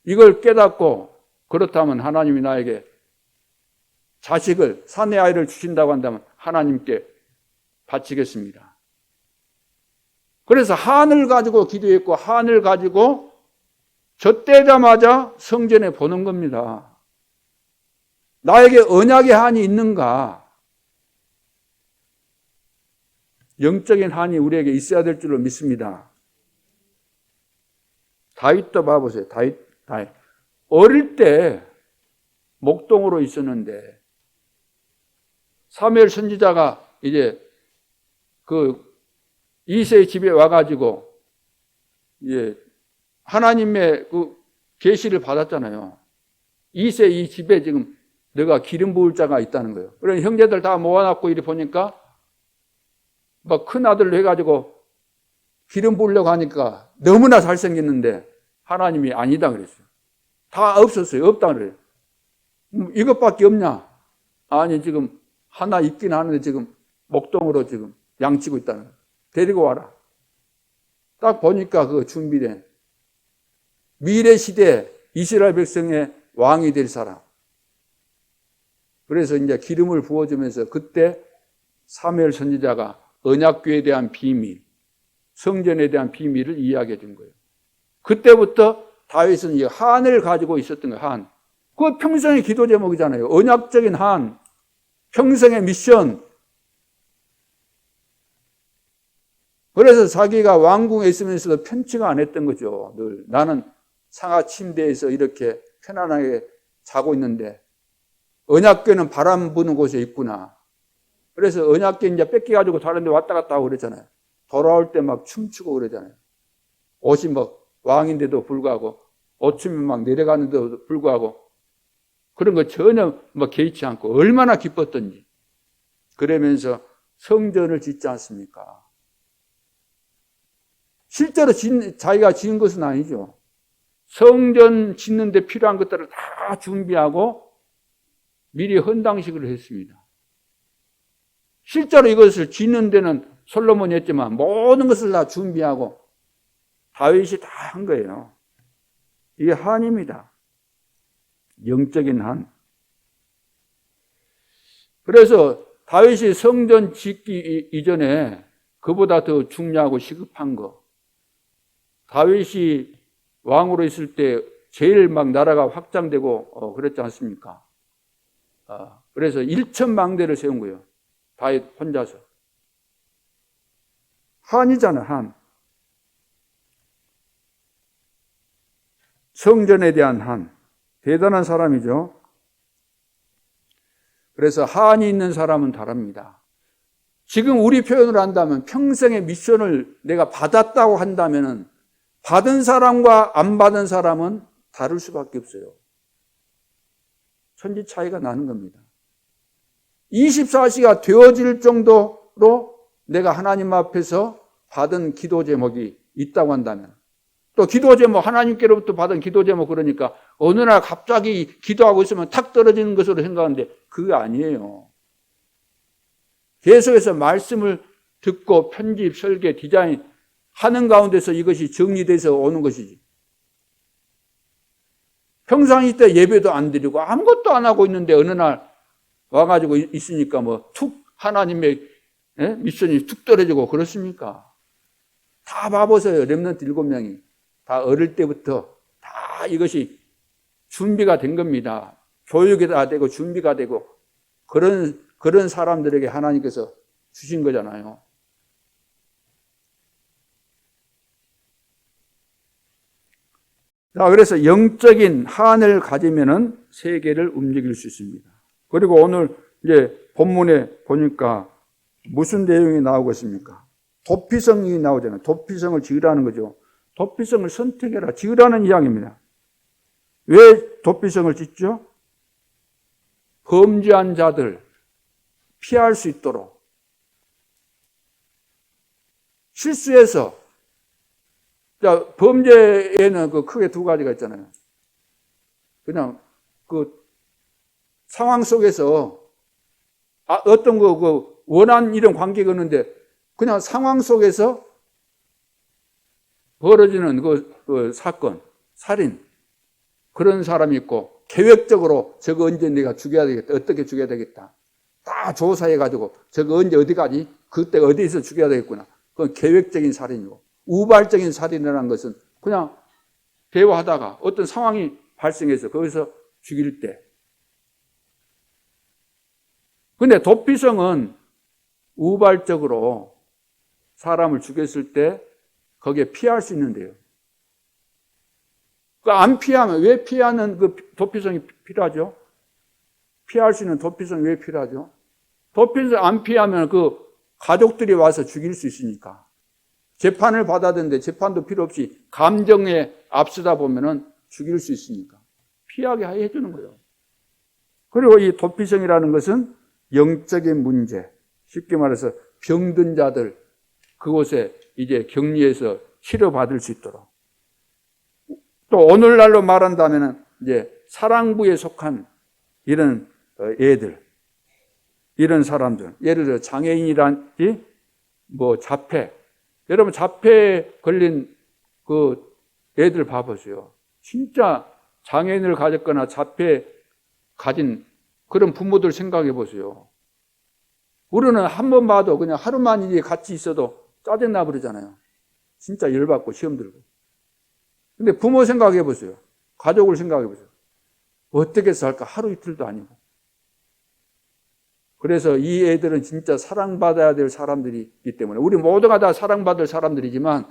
이걸 깨닫고 그렇다면 하나님이 나에게 자식을, 사내 아이를 주신다고 한다면 하나님께 바치겠습니다. 그래서 한을 가지고 기도했고 한을 가지고 젖대자마자 성전에 보는 겁니다. 나에게 언약의 한이 있는가? 영적인 한이 우리에게 있어야 될 줄로 믿습니다. 다윗도 봐보세요. 다윗. 어릴 때 목동으로 있었는데 사무엘 선지자가 이제 그 이새의 집에 와가지고 이제 하나님의 그 계시를 받았잖아요. 이새 이 집에 지금 내가 기름 부을 자가 있다는 거예요. 그래서 형제들 다 모아놨고 이리 보니까 막 큰 아들로 해가지고 기름 부으려고 하니까 너무나 잘생겼는데 하나님이 아니다 그랬어요. 다 없었어요. 없다 그래요. 이것밖에 없냐? 아니 지금 하나 있긴 하는데 지금 목동으로 지금 양치고 있다는 거예요. 데리고 와라. 딱 보니까 그 준비된 미래 시대 이스라엘 백성의 왕이 될 사람. 그래서 이제 기름을 부어주면서 그때 사무엘 선지자가 언약궤에 대한 비밀, 성전에 대한 비밀을 이야기해 준 거예요. 그때부터 다윗은 이 한을 가지고 있었던 거예요. 한. 그거 평생의 기도 제목이잖아요. 언약적인 한, 평생의 미션. 그래서 자기가 왕궁에 있으면서도 편치가 안 했던 거죠. 늘 나는 상하 침대에서 이렇게 편안하게 자고 있는데 언약궤는 바람 부는 곳에 있구나. 그래서 언약궤 이제 뺏겨가지고 다른 데 왔다 갔다 하고 그랬잖아요. 돌아올 때 막 춤추고 그러잖아요. 옷이 막 왕인데도 불구하고 옷춤이 막 내려가는데도 불구하고 그런 거 전혀 막 개의치 않고 얼마나 기뻤던지. 그러면서 성전을 짓지 않습니까? 실제로 자기가 지은 것은 아니죠. 성전 짓는 데 필요한 것들을 다 준비하고 미리 헌당식을 했습니다. 실제로 이것을 짓는 데는 솔로몬이 했지만 모든 것을 다 준비하고 다윗이 다 한 거예요. 이게 한입니다. 영적인 한. 그래서 다윗이 성전 짓기 이전에 그보다 더 중요하고 시급한 거. 다윗이 왕으로 있을 때 제일 막 나라가 확장되고 그랬지 않습니까? 그래서 1,000망대를 세운 거예요. 다윗 혼자서. 한이잖아, 한. 성전에 대한 한. 대단한 사람이죠. 그래서 한이 있는 사람은 다릅니다. 지금 우리 표현을 한다면 평생의 미션을 내가 받았다고 한다면 받은 사람과 안 받은 사람은 다를 수밖에 없어요. 천지 차이가 나는 겁니다. 24시가 되어질 정도로 내가 하나님 앞에서 받은 기도 제목이 있다고 한다면 또 기도 제목, 하나님께로부터 받은 기도 제목 그러니까 어느 날 갑자기 기도하고 있으면 탁 떨어지는 것으로 생각하는데 그게 아니에요. 계속해서 말씀을 듣고 편집, 설계, 디자인 하는 가운데서 이것이 정리돼서 오는 것이지. 평상시 때 예배도 안 드리고 아무것도 안 하고 있는데 어느 날 와가지고 있으니까 뭐 툭 하나님의 미션이 툭 떨어지고 그렇습니까? 다 봐보세요. 렘넌트 7명이. 다 어릴 때부터 다 이것이 준비가 된 겁니다. 교육이 다 되고 준비가 되고 그런 사람들에게 하나님께서 주신 거잖아요. 자, 그래서 영적인 한을 가지면은 세계를 움직일 수 있습니다. 그리고 오늘 이제 본문에 보니까 무슨 내용이 나오고 있습니까? 도피성이 나오잖아요. 도피성을 지으라는 거죠. 도피성을 선택해라. 지으라는 이야기입니다. 왜 도피성을 짓죠? 범죄한 자들 피할 수 있도록. 실수해서 자, 범죄에는 크게 두 가지가 있잖아요. 그냥 상황 속에서 어떤 원한 이런 관계가 없는데 그냥 상황 속에서 벌어지는 그 사건, 살인 그런 사람이 있고 계획적으로 저거 언제 내가 죽여야 되겠다. 어떻게 죽여야 되겠다. 다 조사해가지고 저거 언제 어디 가지? 그때 어디에서 죽여야 되겠구나. 그건 계획적인 살인이고 우발적인 살인이라는 것은 그냥 대화하다가 어떤 상황이 발생해서 거기서 죽일 때. 근데 도피성은 우발적으로 사람을 죽였을 때 거기에 피할 수 있는데요. 안 피하면, 왜 피하는 그 도피성이 필요하죠? 피할 수 있는 도피성이 왜 필요하죠? 도피성 안 피하면 그 가족들이 와서 죽일 수 있으니까. 재판을 받아든데 재판도 필요 없이 감정에 앞서다 보면은 죽일 수 있으니까. 피하게 해주는 거예요. 그리고 이 도피성이라는 것은 영적인 문제, 쉽게 말해서 병든 자들 그곳에 이제 격리해서 치료받을 수 있도록. 또 오늘날로 말한다면 이제 사랑부에 속한 이런 애들, 이런 사람들, 예를 들어 장애인이란지 뭐 자폐, 여러분 자폐에 걸린 그 애들 봐보세요. 진짜 장애인을 가졌거나 자폐 가진 그런 부모들 생각해 보세요. 우리는 한 번 봐도 그냥 하루만 이제 같이 있어도 짜증나 버리잖아요. 진짜 열받고 시험 들고. 근데 부모 생각해 보세요. 가족을 생각해 보세요. 어떻게 살까? 하루 이틀도 아니고. 그래서 이 애들은 진짜 사랑받아야 될 사람들이기 때문에 우리 모두가 다 사랑받을 사람들이지만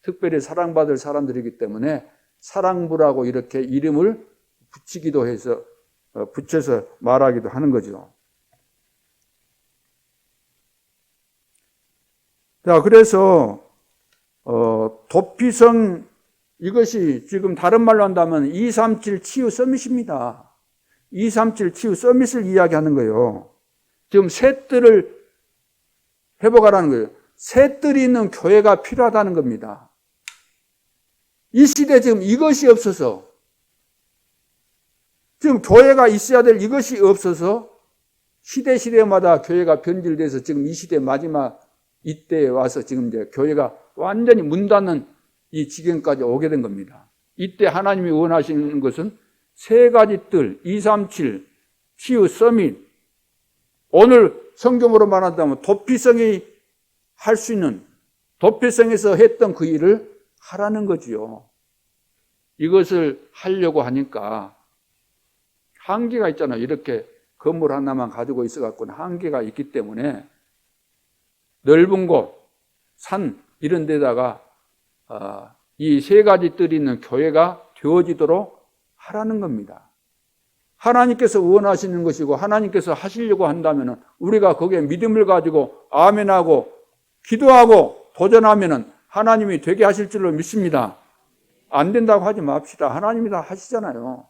특별히 사랑받을 사람들이기 때문에 사랑부라고 이렇게 이름을 붙이기도 해서 붙여서 말하기도 하는 거죠. 자, 그래서 도피성 이것이 지금 다른 말로 한다면 237 치유 서밋입니다. 237 치유 서밋을 이야기하는 거예요. 지금 셋들을 회복하라는 거예요. 셋들이 있는 교회가 필요하다는 겁니다. 이 시대에 지금 이것이 없어서 지금 교회가 있어야 될 이것이 없어서 시대마다 교회가 변질돼서 지금 이 시대 마지막 이때에 와서 지금 이제 교회가 완전히 문 닫는 이 지경까지 오게 된 겁니다. 이때 하나님이 원하시는 것은 세 가지 뜰, 237, 치유 서밋. 오늘 성경으로 말한다면 도피성이 할 수 있는, 도피성에서 했던 그 일을 하라는 거지요. 이것을 하려고 하니까 한계가 있잖아요. 이렇게 건물 하나만 가지고 있어갖고는 한계가 있기 때문에 넓은 곳, 산 이런 데다가 이 세 가지 뜰이 있는 교회가 되어지도록 하라는 겁니다. 하나님께서 원하시는 것이고 하나님께서 하시려고 한다면 우리가 거기에 믿음을 가지고 아멘하고 기도하고 도전하면 하나님이 되게 하실 줄로 믿습니다. 안 된다고 하지 맙시다. 하나님이 다 하시잖아요.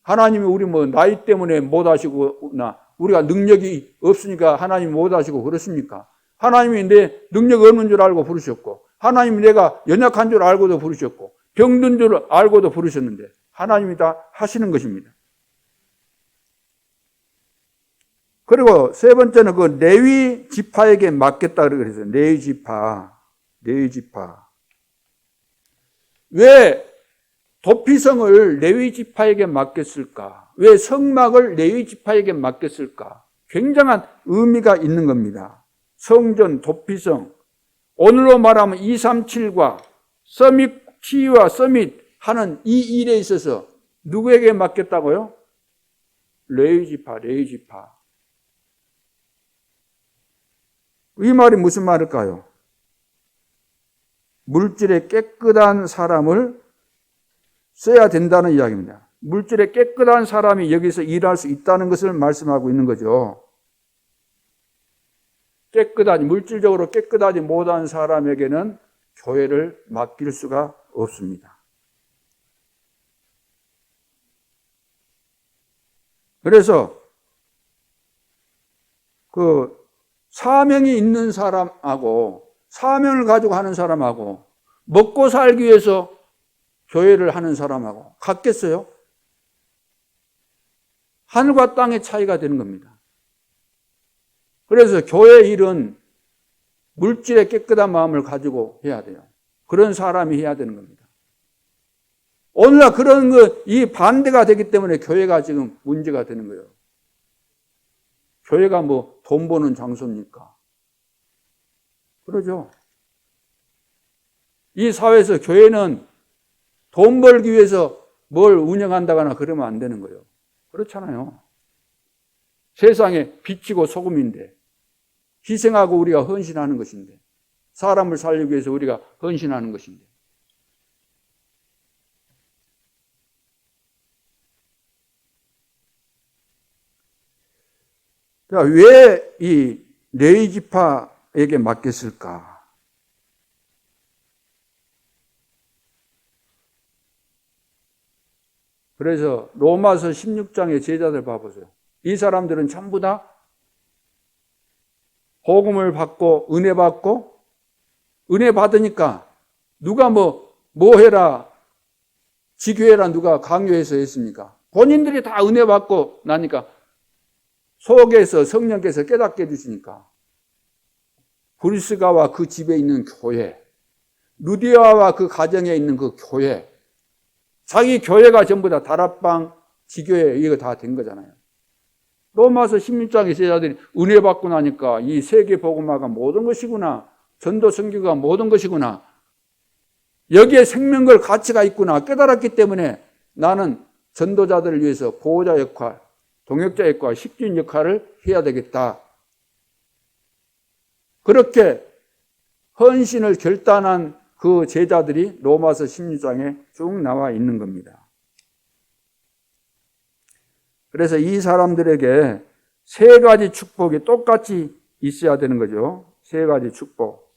하나님이 우리 뭐 나이 때문에 못 하시거나 우리가 능력이 없으니까 하나님이 못 하시고 그렇습니까? 하나님이 내 능력 없는 줄 알고 부르셨고 하나님이 내가 연약한 줄 알고도 부르셨고 병든 줄 알고도 부르셨는데 하나님이 다 하시는 것입니다. 그리고 세 번째는 그 레위 지파에게 맡겼다 그랬어요. 레위 지파. 왜 도피성을 레위 지파에게 맡겼을까? 왜 성막을 레위 지파에게 맡겼을까? 굉장한 의미가 있는 겁니다. 성전, 도피성. 오늘로 말하면 237과 서밋, 치유와 서밋 하는 이 일에 있어서 누구에게 맡겼다고요? 레위 지파. 이 말이 무슨 말일까요? 물질에 깨끗한 사람을 써야 된다는 이야기입니다. 물질에 깨끗한 사람이 여기서 일할 수 있다는 것을 말씀하고 있는 거죠. 물질적으로 깨끗하지 못한 사람에게는 교회를 맡길 수가 없습니다. 그래서 그 사명이 있는 사람하고 사명을 가지고 하는 사람하고 먹고 살기 위해서 교회를 하는 사람하고 같겠어요? 하늘과 땅의 차이가 되는 겁니다. 그래서 교회 일은 물질의 깨끗한 마음을 가지고 해야 돼요. 그런 사람이 해야 되는 겁니다. 오늘날 그런 이 반대가 되기 때문에 교회가 지금 문제가 되는 거예요. 교회가 뭐 돈 버는 장소입니까? 그러죠. 이 사회에서 교회는 돈 벌기 위해서 뭘 운영한다거나 그러면 안 되는 거예요. 그렇잖아요. 세상에 빛이고 소금인데, 희생하고 우리가 헌신하는 것인데, 사람을 살리기 위해서 우리가 헌신하는 것인데. 왜 이 레위 지파에게 맡겼을까? 그래서 로마서 16장의 제자들 봐보세요. 이 사람들은 전부 다 복음을 받고 은혜 받고 은혜 받으니까 누가 뭐 해라 지교해라 누가 강요해서 했습니까? 본인들이 다 은혜 받고 나니까 속에서 성령께서 깨닫게 해주시니까 브리스가와 그 집에 있는 교회, 루디아와 그 가정에 있는 그 교회, 자기 교회가 전부 다 다락방, 지교회 이거 다 된 거잖아요. 로마서 16장의 제자들이 은혜 받고 나니까 이 세계 복음화가 모든 것이구나, 전도 선교가 모든 것이구나, 여기에 생명걸 가치가 있구나 깨달았기 때문에 나는 전도자들을 위해서 보호자 역할, 동역자 역할, 식주인 역할을 해야 되겠다. 그렇게 헌신을 결단한 그 제자들이 로마서 16장에 쭉 나와 있는 겁니다. 그래서 이 사람들에게 세 가지 축복이 똑같이 있어야 되는 거죠. 세 가지 축복.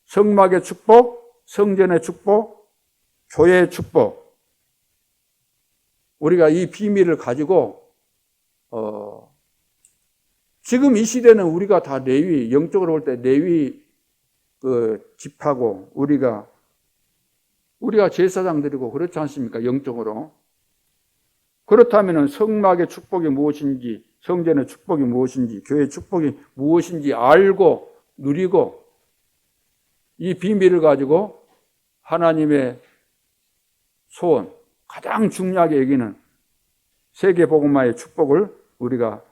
성막의 축복, 성전의 축복, 교회의 축복. 우리가 이 비밀을 가지고 지금 이 시대는 우리가 다 레위, 영적으로 볼 때 레위 집하고 우리가 제사장들이고 그렇지 않습니까? 영적으로. 그렇다면 성막의 축복이 무엇인지, 성전의 축복이 무엇인지, 교회의 축복이 무엇인지 알고 누리고 이 비밀을 가지고 하나님의 소원, 가장 중요하게 여기는 세계복음화의 축복을 우리가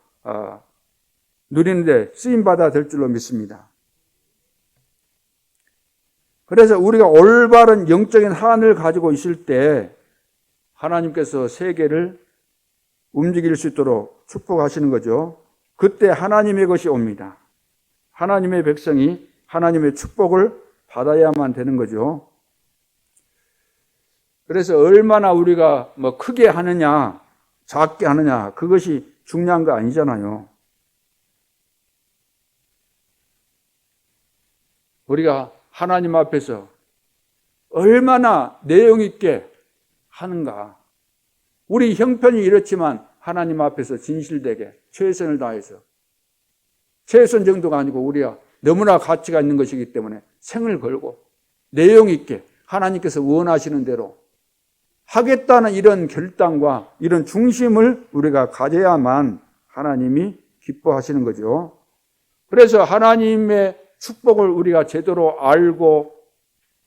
누리는데 쓰임받아야 될 줄로 믿습니다. 그래서 우리가 올바른 영적인 한을 가지고 있을 때 하나님께서 세계를 움직일 수 있도록 축복하시는 거죠. 그때 하나님의 것이 옵니다. 하나님의 백성이 하나님의 축복을 받아야만 되는 거죠. 그래서 얼마나 우리가 크게 하느냐 작게 하느냐 그것이 중요한 거 아니잖아요. 우리가 하나님 앞에서 얼마나 내용 있게 하는가. 우리 형편이 이렇지만 하나님 앞에서 진실되게 최선을 다해서, 최선 정도가 아니고 우리가 너무나 가치가 있는 것이기 때문에 생을 걸고 내용 있게 하나님께서 원하시는 대로 하겠다는 이런 결단과 이런 중심을 우리가 가져야만 하나님이 기뻐하시는 거죠. 그래서 하나님의 축복을 우리가 제대로 알고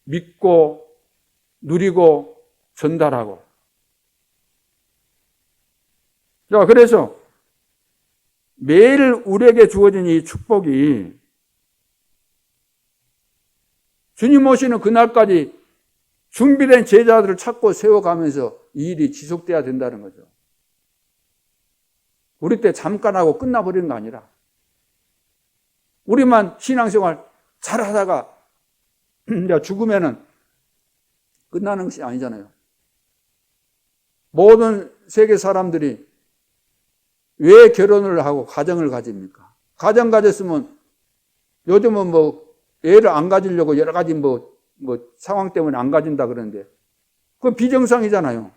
믿고 누리고 전달하고. 자, 그래서 매일 우리에게 주어진 이 축복이 주님 오시는 그날까지 준비된 제자들을 찾고 세워가면서 이 일이 지속돼야 된다는 거죠. 우리 때 잠깐 하고 끝나버리는 거 아니라 우리만 신앙생활 잘하다가 죽으면은 끝나는 것이 아니잖아요. 모든 세계 사람들이 왜 결혼을 하고 가정을 가집니까? 가정 가졌으면 요즘은 애를 안 가지려고 여러 가지 상황 때문에 안 가진다 그러는데 그건 비정상이잖아요.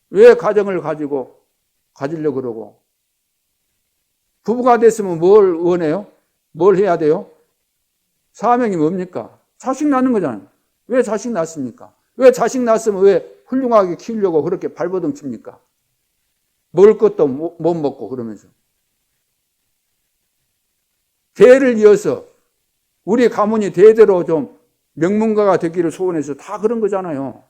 왜 가정을 가지려고 그러고 부부가 됐으면 뭘 원해요? 뭘 해야 돼요? 사명이 뭡니까? 자식 낳는 거잖아요. 왜 자식 낳습니까? 왜 자식 낳았으면 왜 훌륭하게 키우려고 그렇게 발버둥 칩니까? 먹을 것도 못 먹고 그러면서. 대를 이어서 우리 가문이 대대로 좀 명문가가 되기를 소원해서 다 그런 거잖아요.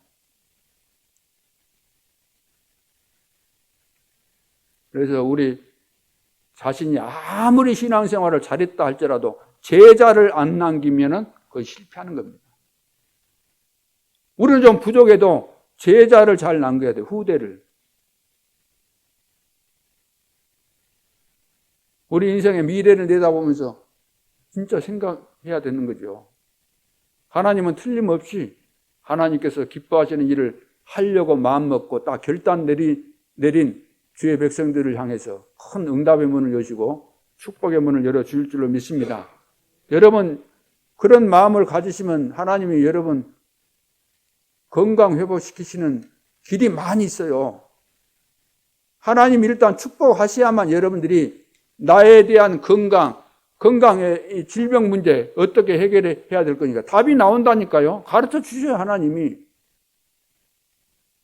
그래서 우리 자신이 아무리 신앙생활을 잘했다 할지라도 제자를 안 남기면은 그건 실패하는 겁니다. 우리는 좀 부족해도 제자를 잘 남겨야 돼요. 후대를. 우리 인생의 미래를 내다보면서 진짜 생각해야 되는 거죠. 하나님은 틀림없이 하나님께서 기뻐하시는 일을 하려고 마음먹고 딱 결단 내린 주의 백성들을 향해서 큰 응답의 문을 여시고 축복의 문을 열어줄 줄로 믿습니다. 여러분 그런 마음을 가지시면 하나님이 여러분 건강 회복시키시는 길이 많이 있어요. 하나님이 일단 축복하셔야만 여러분들이 나에 대한 건강의 이 질병 문제 어떻게 해결해야 될 거니까 답이 나온다니까요. 가르쳐 주셔요. 하나님이.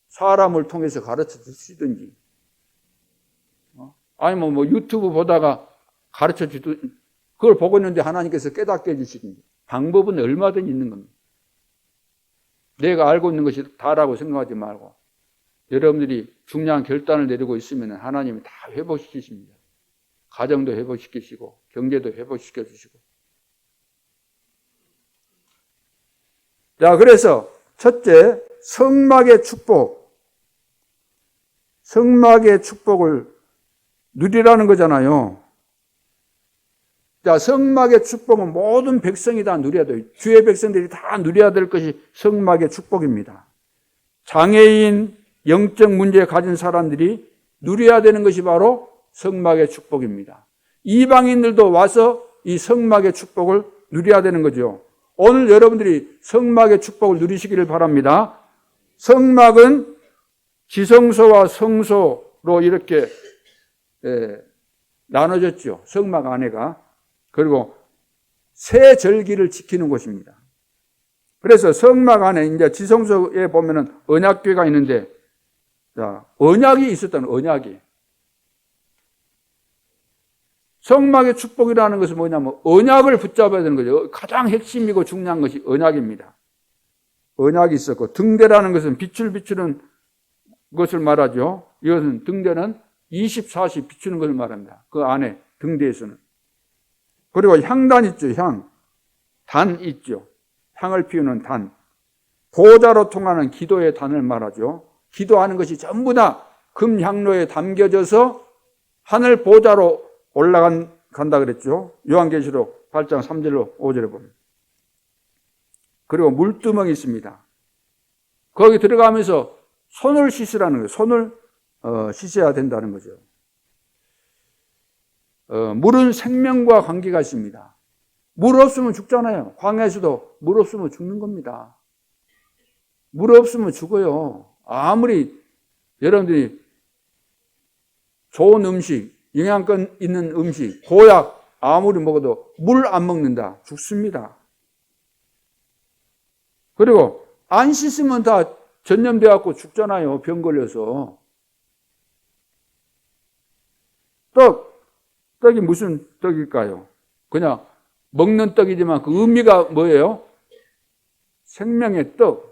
사람을 통해서 가르쳐 주시든지 아니면 뭐 유튜브 보다가 가르쳐 주든지 그걸 보고 있는데 하나님께서 깨닫게 해주시든지 방법은 얼마든지 있는 겁니다. 내가 알고 있는 것이 다라고 생각하지 말고 여러분들이 중요한 결단을 내리고 있으면 하나님이 다 회복시키십니다. 가정도 회복시키시고 경제도 회복시켜 주시고. 자, 그래서 첫째, 성막의 축복. 성막의 축복을 누리라는 거잖아요. 자, 성막의 축복은 모든 백성이 다 누려야 돼요. 주의 백성들이 다 누려야 될 것이 성막의 축복입니다. 장애인, 영적 문제 가진 사람들이 누려야 되는 것이 바로 성막의 축복입니다. 이방인들도 와서 이 성막의 축복을 누려야 되는 거죠. 오늘 여러분들이 성막의 축복을 누리시기를 바랍니다. 성막은 지성소와 성소로 이렇게 나눠졌죠. 성막 안에가. 그리고 세 절기를 지키는 곳입니다. 그래서 성막 안에 이제 지성소에 보면은 언약궤가 있는데, 자, 언약이 있었다는 언약이. 성막의 축복이라는 것은 뭐냐면 언약을 붙잡아야 되는 거죠. 가장 핵심이고 중요한 것이 언약입니다. 언약이 있었고, 등대라는 것은 빛을 비추는 것을 말하죠. 이것은 등대는 24시 비추는 것을 말합니다. 그 안에 등대에서는. 그리고 향단 있죠. 단 있죠. 향을 피우는 단. 보좌로 통하는 기도의 단을 말하죠. 기도하는 것이 전부 다 금향로에 담겨져서 하늘 보좌로 올라간다 그랬죠. 요한계시록 8장 3절로 5절에 보면. 그리고 물두멍이 있습니다. 거기 들어가면서 손을 씻으라는 거예요. 손을 씻어야 된다는 거죠. 물은 생명과 관계가 있습니다. 물 없으면 죽잖아요. 광야에서도 물 없으면 죽는 겁니다. 물 없으면 죽어요. 아무리 여러분들이 좋은 음식, 영양권 있는 음식, 보약 아무리 먹어도 물 안 먹는다. 죽습니다. 그리고 안 씻으면 다 전염돼 갖고 죽잖아요. 병 걸려서. 떡이 무슨 떡일까요? 그냥 먹는 떡이지만 그 의미가 뭐예요? 생명의 떡.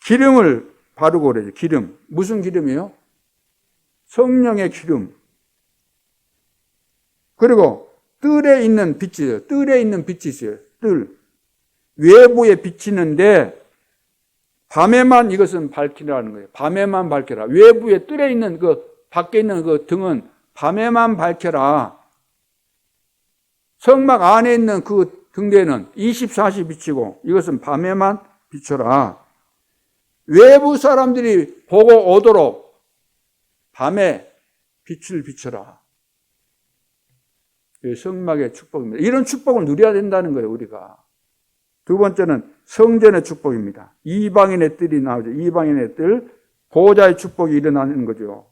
기름을 바르고 그래요. 기름. 무슨 기름이에요? 성령의 기름. 그리고 뜰에 있는 빛이에요. 뜰에 있는 빛이 있어요. 뜰. 외부에 비치는데 밤에만 이것은 밝히라는 거예요. 밤에만 밝혀라. 외부에 뜰에 있는 그 밖에 있는 그 등은 밤에만 밝혀라. 성막 안에 있는 그 등대는 24시 비치고 이것은 밤에만 비춰라. 외부 사람들이 보고 오도록 밤에 빛을 비춰라. 성막의 축복입니다. 이런 축복을 누려야 된다는 거예요, 우리가. 두 번째는 성전의 축복입니다. 이방인의 뜰이 나오죠. 이방인의 뜰, 보호자의 축복이 일어나는 거죠.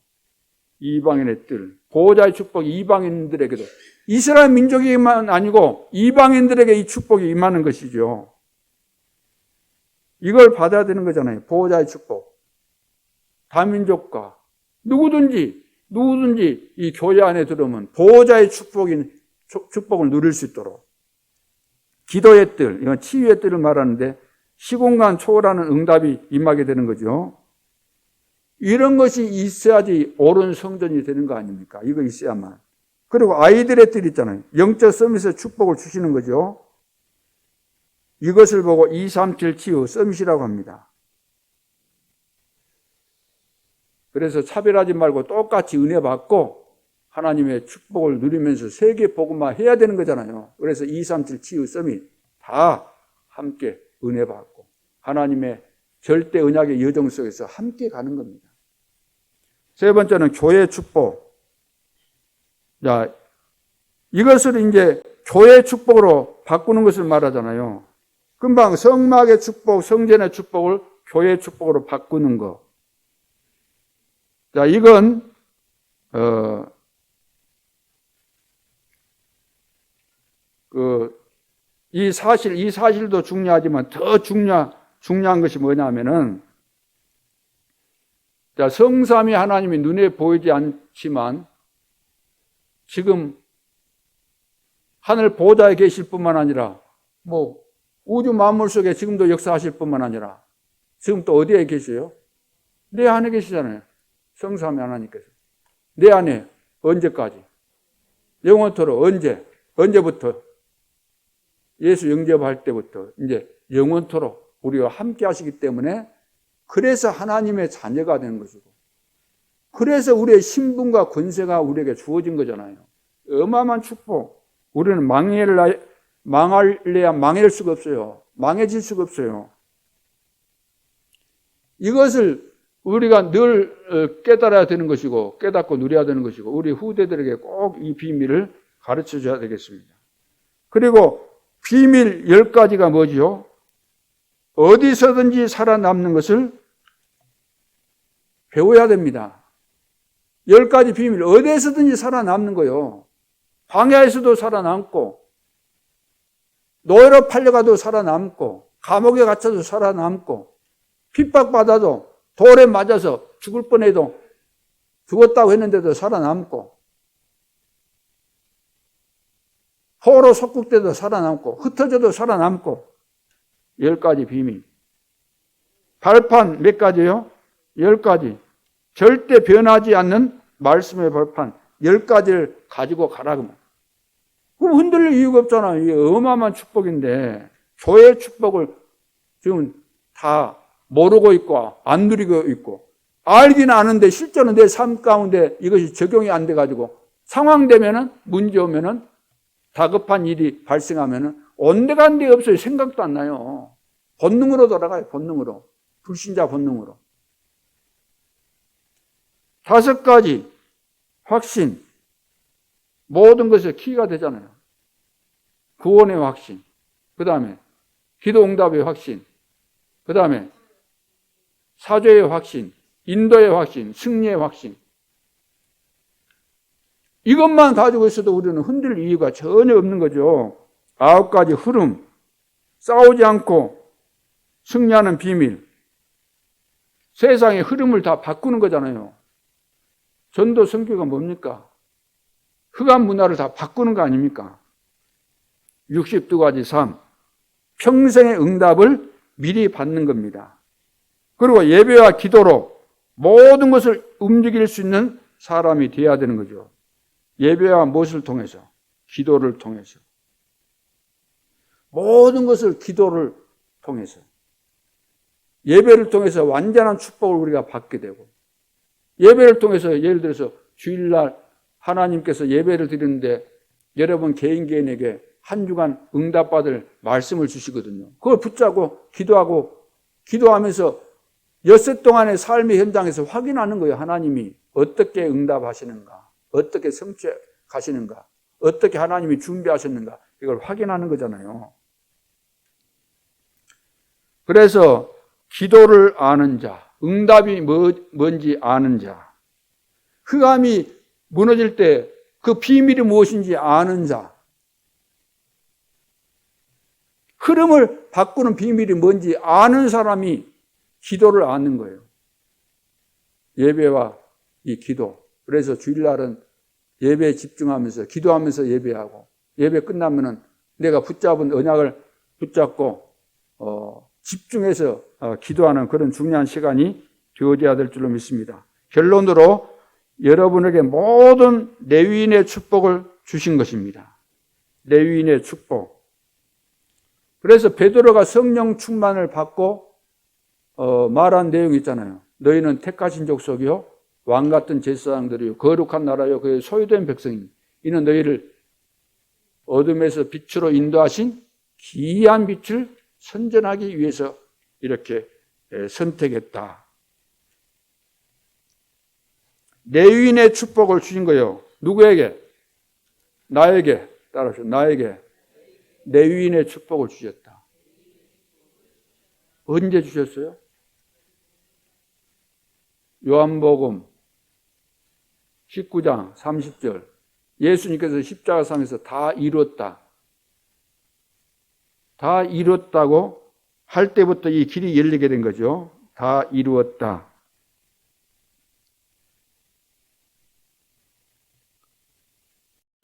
이방인의 뜰, 보호자의 축복이 이방인들에게도, 이스라엘 민족에게만 아니고 이방인들에게 이 축복이 임하는 것이죠. 이걸 받아야 되는 거잖아요. 보호자의 축복. 다민족과 누구든지 이 교회 안에 들어오면 보호자의 축복을 누릴 수 있도록 기도의 뜰, 이건 치유의 뜰을 말하는데 시공간 초월하는 응답이 임하게 되는 거죠. 이런 것이 있어야지 옳은 성전이 되는 거 아닙니까? 이거 있어야만. 그리고 아이들의 뜰 있잖아요. 영적 서밋에서 축복을 주시는 거죠. 이것을 보고 237 치유 서밋이라고 합니다. 그래서 차별하지 말고 똑같이 은혜 받고 하나님의 축복을 누리면서 세계 복음화 해야 되는 거잖아요. 그래서 237 치유 서밋 다 함께 은혜 받고 하나님의 절대 언약의 여정 속에서 함께 가는 겁니다. 세 번째는 교회 축복. 자, 이것을 이제 교회 축복으로 바꾸는 것을 말하잖아요. 금방 성막의 축복, 성전의 축복을 교회 축복으로 바꾸는 것. 자, 이건 이 사실도 중요하지만 더 중요한 것이 뭐냐면은, 자, 성삼위 하나님이 눈에 보이지 않지만 지금 하늘 보좌에 계실 뿐만 아니라 뭐 우주 만물 속에 지금도 역사하실 뿐만 아니라 지금 또 어디에 계세요? 내 안에 계시잖아요. 성삼위 하나님께서. 내 안에 언제까지? 영원토록 언제부터? 예수 영접할 때부터 이제 영원토록 우리와 함께 하시기 때문에 그래서 하나님의 자녀가 되는 것이고 그래서 우리의 신분과 권세가 우리에게 주어진 거잖아요. 어마어마한 축복. 우리는 망할래야 망할 수가 없어요. 망해질 수가 없어요. 이것을 우리가 늘 깨달아야 되는 것이고 깨닫고 누려야 되는 것이고 우리 후대들에게 꼭 이 비밀을 가르쳐 줘야 되겠습니다. 그리고 비밀 10가지가 뭐지요? 어디서든지 살아남는 것을 배워야 됩니다. 10가지 비밀, 어디에서든지 살아남는 거요. 광야에서도 살아남고, 노예로 팔려가도 살아남고, 감옥에 갇혀도 살아남고, 핍박받아도 돌에 맞아서 죽을 뻔해도 죽었다고 했는데도 살아남고, 포로 속국돼도 살아남고, 흩어져도 살아남고, 10가지 비밀. 발판 몇 가지요? 10가지. 절대 변하지 않는 말씀의 발판 10가지를 가지고 가라고. 그럼 흔들릴 이유가 없잖아요. 이게 어마어마한 축복인데 교회의 축복을 지금 다 모르고 있고 안 누리고 있고 알기는 아는데 실제로 내 삶 가운데 이것이 적용이 안 돼가지고 상황되면은 문제 오면은 다급한 일이 발생하면은 온데간데 없어요. 생각도 안 나요. 본능으로 돌아가요. 본능으로. 불신자 본능으로. 5가지 확신. 모든 것에 키가 되잖아요. 구원의 확신. 그 다음에 기도 응답의 확신. 그 다음에 사죄의 확신. 인도의 확신. 승리의 확신. 이것만 가지고 있어도 우리는 흔들 이유가 전혀 없는 거죠. 9가지 흐름. 싸우지 않고 승리하는 비밀. 세상의 흐름을 다 바꾸는 거잖아요. 전도 선교가 뭡니까? 흑암 문화를 다 바꾸는 거 아닙니까? 62가지 삶. 평생의 응답을 미리 받는 겁니다. 그리고 예배와 기도로 모든 것을 움직일 수 있는 사람이 되어야 되는 거죠. 예배와 무엇을 통해서? 기도를 통해서. 모든 것을 기도를 통해서. 예배를 통해서 완전한 축복을 우리가 받게 되고 예배를 통해서 예를 들어서 주일날 하나님께서 예배를 드리는데 여러분 개인에게 한 주간 응답받을 말씀을 주시거든요. 그걸 붙잡고 기도하면서 엿새 동안의 삶의 현장에서 확인하는 거예요. 하나님이 어떻게 응답하시는가, 어떻게 성취해 가시는가, 어떻게 하나님이 준비하셨는가 이걸 확인하는 거잖아요. 그래서 기도를 아는 자, 응답이 뭔지 아는 자, 흑암이 무너질 때 그 비밀이 무엇인지 아는 자, 흐름을 바꾸는 비밀이 뭔지 아는 사람이 기도를 아는 거예요. 예배와 이 기도. 그래서 주일날은 예배에 집중하면서 기도하면서 예배하고 예배 끝나면은 내가 붙잡은 언약을 붙잡고 집중해서 기도하는 그런 중요한 시간이 되어져야 될 줄로 믿습니다. 결론으로 여러분에게 모든 레위인의 축복을 주신 것입니다. 레위인의 축복. 그래서 베드로가 성령 충만을 받고 말한 내용이 있잖아요. 너희는 택하신 족속이요 왕 같은 제사장들이요 거룩한 나라요 그의 소유된 백성입니다. 이는 너희를 어둠에서 빛으로 인도하신 기이한 빛을 선전하기 위해서 이렇게 선택했다. 레위인의 축복을 주신 거예요. 누구에게? 나에게. 따라서 나에게 레위인의 축복을 주셨다. 언제 주셨어요? 요한복음 19장 30절 예수님께서 십자가상에서 다 이뤘다. 다 이뤘다고 할 때부터 이 길이 열리게 된 거죠. 다 이루었다.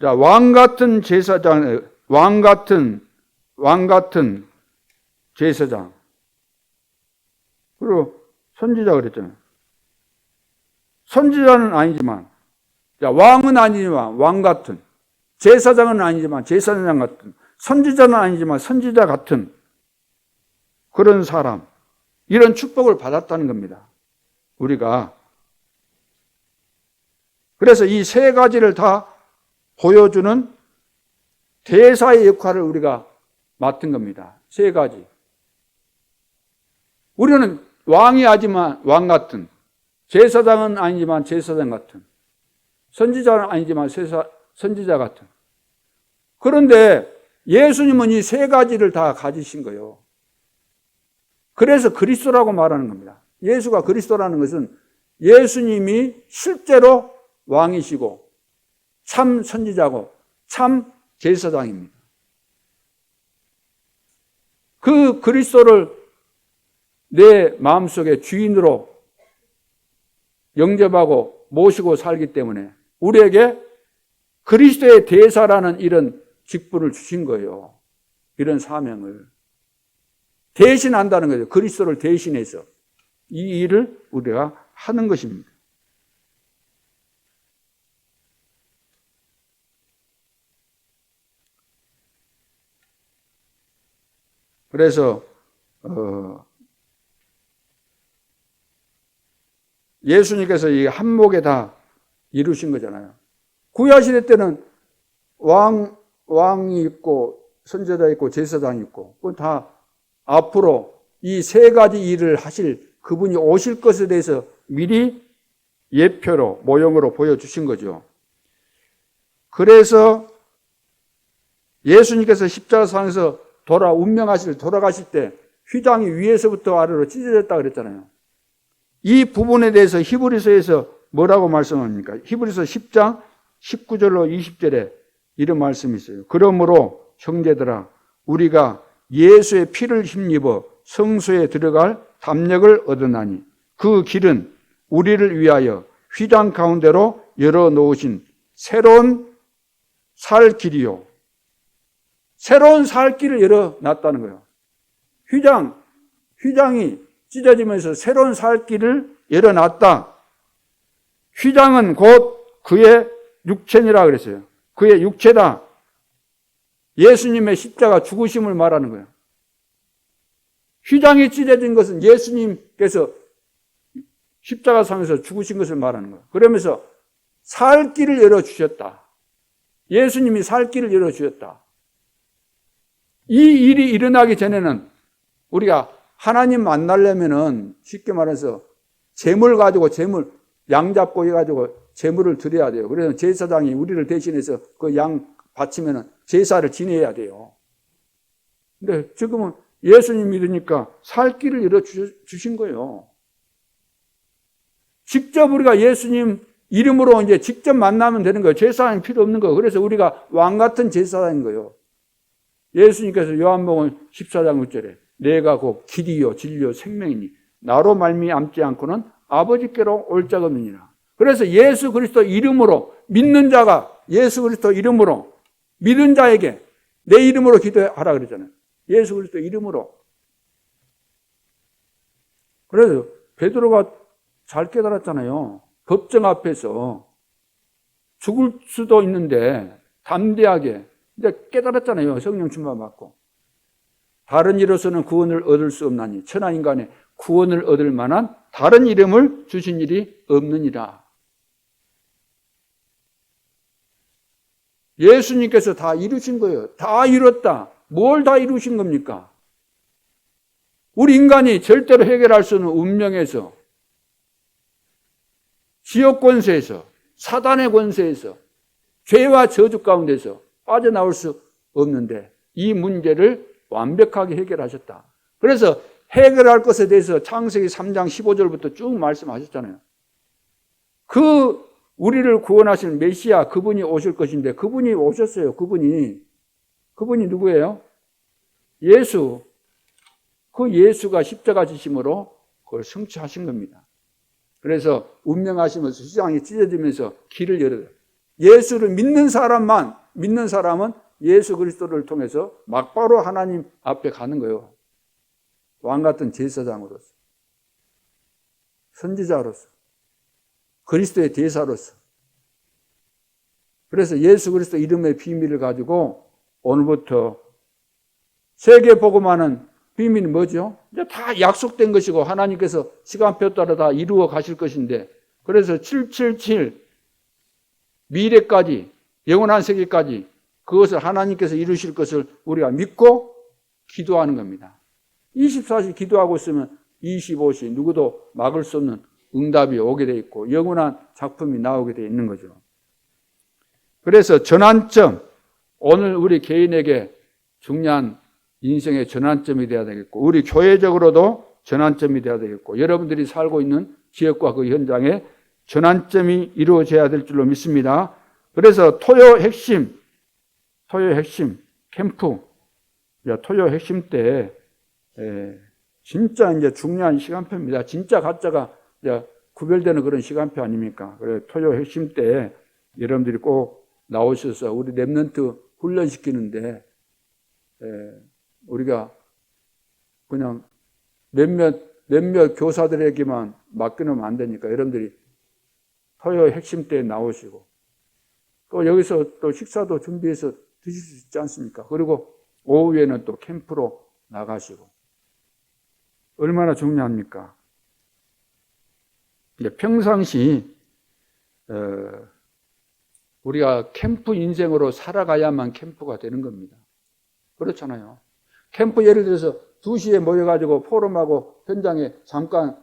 자, 왕 같은 제사장, 왕 같은 제사장. 그리고 선지자 그랬잖아요. 선지자는 아니지만, 자, 왕은 아니지만 왕 같은, 제사장은 아니지만 제사장 같은, 선지자는 아니지만 선지자 같은 그런 사람, 이런 축복을 받았다는 겁니다. 우리가. 그래서 이 세 가지를 다 보여주는 대사의 역할을 우리가 맡은 겁니다. 세 가지. 우리는 왕이 아니지만 왕 같은, 제사장은 아니지만 제사장 같은, 선지자는 아니지만 선지자 같은. 그런데 예수님은 이 세 가지를 다 가지신 거예요. 그래서 그리스도라고 말하는 겁니다. 예수가 그리스도라는 것은 예수님이 실제로 왕이시고 참 선지자고 참 제사장입니다. 그 그리스도를 내 마음속에 주인으로 영접하고 모시고 살기 때문에 우리에게 그리스도의 대사라는 이런 직분을 주신 거예요. 이런 사명을. 대신한다는 거죠. 그리스도를 대신해서 이 일을 우리가 하는 것입니다. 그래서 예수님께서 이 한목에 다 이루신 거잖아요. 구약시대 때는 왕이 있고 선지자 있고 제사장이 있고 그건 다 앞으로 이 세 가지 일을 하실 그분이 오실 것에 대해서 미리 예표로 모형으로 보여주신 거죠. 그래서 예수님께서 십자가상에서 돌아가실 때 휘장이 위에서부터 아래로 찢어졌다 그랬잖아요. 이 부분에 대해서 히브리서에서 뭐라고 말씀합니까? 히브리서 10장 19절로 20절에 이런 말씀이 있어요. 그러므로 형제들아 우리가 예수의 피를 힘입어 성소에 들어갈 담력을 얻으나니 그 길은 우리를 위하여 휘장 가운데로 열어놓으신 새로운 살 길이요. 새로운 살 길을 열어놨다는 거예요. 휘장이 찢어지면서 새로운 살 길을 열어놨다. 휘장은 곧 그의 육체니라 그랬어요. 그의 육체다. 예수님의 십자가 죽으심을 말하는 거예요. 휘장이 찢어진 것은 예수님께서 십자가상에서 죽으신 것을 말하는 거예요. 그러면서 살 길을 열어주셨다. 예수님이 살 길을 열어주셨다. 이 일이 일어나기 전에는 우리가 하나님 만나려면은 쉽게 말해서 양 잡고 해가지고 제물을 드려야 돼요. 그래서 제사장이 우리를 대신해서 그 양 바치면은 제사를 지내야 돼요. 근데 지금은 예수님 믿으니까 살 길을 열어주신 거예요. 직접 우리가 예수님 이름으로 이제 직접 만나면 되는 거예요. 제사장이 필요 없는 거예요. 그래서 우리가 왕 같은 제사장인 거예요. 예수님께서 요한복음 14장 6절에 내가 곧 길이요 진리요 생명이니 나로 말미암지 않고는 아버지께로 올 자가 없느니라. 그래서 예수 그리스도 이름으로 믿는 자가 예수 그리스도 이름으로 믿은 자에게 내 이름으로 기도하라 그러잖아요. 예수 그리스도 이름으로. 그래서 베드로가 잘 깨달았잖아요. 법정 앞에서 죽을 수도 있는데 담대하게 이제 깨달았잖아요. 성령 충만 받고. 다른 이로서는 구원을 얻을 수 없나니 천하 인간의 구원을 얻을 만한 다른 이름을 주신 일이 없느니라. 예수님께서 다 이루신 거예요. 다 이뤘다. 뭘 다 이루신 겁니까? 우리 인간이 절대로 해결할 수 없는 운명에서, 지옥 권세에서, 사단의 권세에서, 죄와 저주 가운데서 빠져나올 수 없는데 이 문제를 완벽하게 해결하셨다. 그래서 해결할 것에 대해서 창세기 3장 15절부터 쭉 말씀하셨잖아요. 우리를 구원하실 메시아 그분이 오실 것인데 그분이 오셨어요. 그분이 누구예요? 예수. 그 예수가 십자가 지심으로 그걸 성취하신 겁니다. 그래서 운명하시면서 시장이 찢어지면서 길을 열어요. 예수를 믿는 사람은 예수 그리스도를 통해서 막바로 하나님 앞에 가는 거예요. 왕 같은 제사장으로서, 선지자로서, 그리스도의 대사로서. 그래서 예수 그리스도 이름의 비밀을 가지고 오늘부터 세계 복음하는 비밀이 뭐죠? 이제 다 약속된 것이고 하나님께서 시간표 따라 다 이루어 가실 것인데, 그래서 777 미래까지 영원한 세계까지 그것을 하나님께서 이루실 것을 우리가 믿고 기도하는 겁니다. 24시 기도하고 있으면 25시 누구도 막을 수 없는 응답이 오게 돼 있고 영원한 작품이 나오게 돼 있는 거죠. 그래서 전환점, 오늘 우리 개인에게 중요한 인생의 전환점이 되어야 되겠고 우리 교회적으로도 전환점이 되어야 되겠고 여러분들이 살고 있는 지역과 그 현장에 전환점이 이루어져야 될 줄로 믿습니다. 그래서 토요 핵심 캠프, 토요 핵심 때 진짜 이제 중요한 시간표입니다. 진짜 가짜가 구별되는 그런 시간표 아닙니까? 그래 토요 핵심 때 여러분들이 꼭 나오셔서 우리 랩런트 훈련시키는데 우리가 그냥 몇몇 교사들에게만 맡겨놓으면 안 되니까 여러분들이 토요 핵심 때 나오시고 또 여기서 또 식사도 준비해서 드실 수 있지 않습니까? 그리고 오후에는 또 캠프로 나가시고 얼마나 중요합니까? 평상시 우리가 캠프 인생으로 살아가야만 캠프가 되는 겁니다. 그렇잖아요. 캠프 예를 들어서 2시에 모여가지고 포럼하고 현장에 잠깐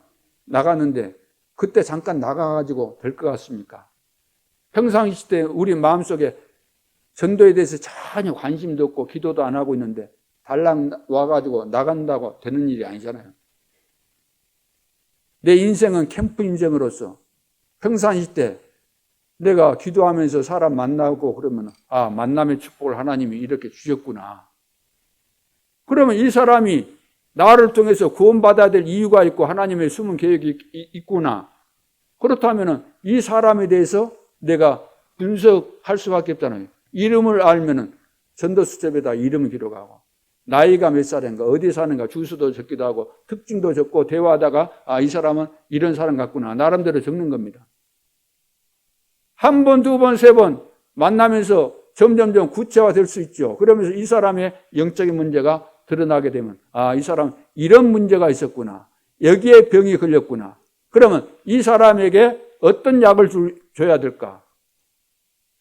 나갔는데 그때 잠깐 나가가지고 될 것 같습니까? 평상시 때 우리 마음속에 전도에 대해서 전혀 관심도 없고 기도도 안 하고 있는데 달랑 와가지고 나간다고 되는 일이 아니잖아요. 내 인생은 캠프 인생으로서 평상시 때 내가 기도하면서 사람 만나고 그러면 만남의 축복을 하나님이 이렇게 주셨구나. 그러면 이 사람이 나를 통해서 구원받아야 될 이유가 있고 하나님의 숨은 계획이 있구나. 그렇다면 이 사람에 대해서 내가 분석할 수밖에 없잖아요. 이름을 알면은 전도수첩에다 이름을 기록하고 나이가 몇 살인가 어디 사는가 주소도 적기도 하고 특징도 적고 대화하다가 이 사람은 이런 사람 같구나 나름대로 적는 겁니다. 한 번, 두 번, 세 번 만나면서 점점점 구체화될 수 있죠. 그러면서 이 사람의 영적인 문제가 드러나게 되면 이 사람 이런 문제가 있었구나. 여기에 병이 걸렸구나. 그러면 이 사람에게 어떤 약을 줘야 될까?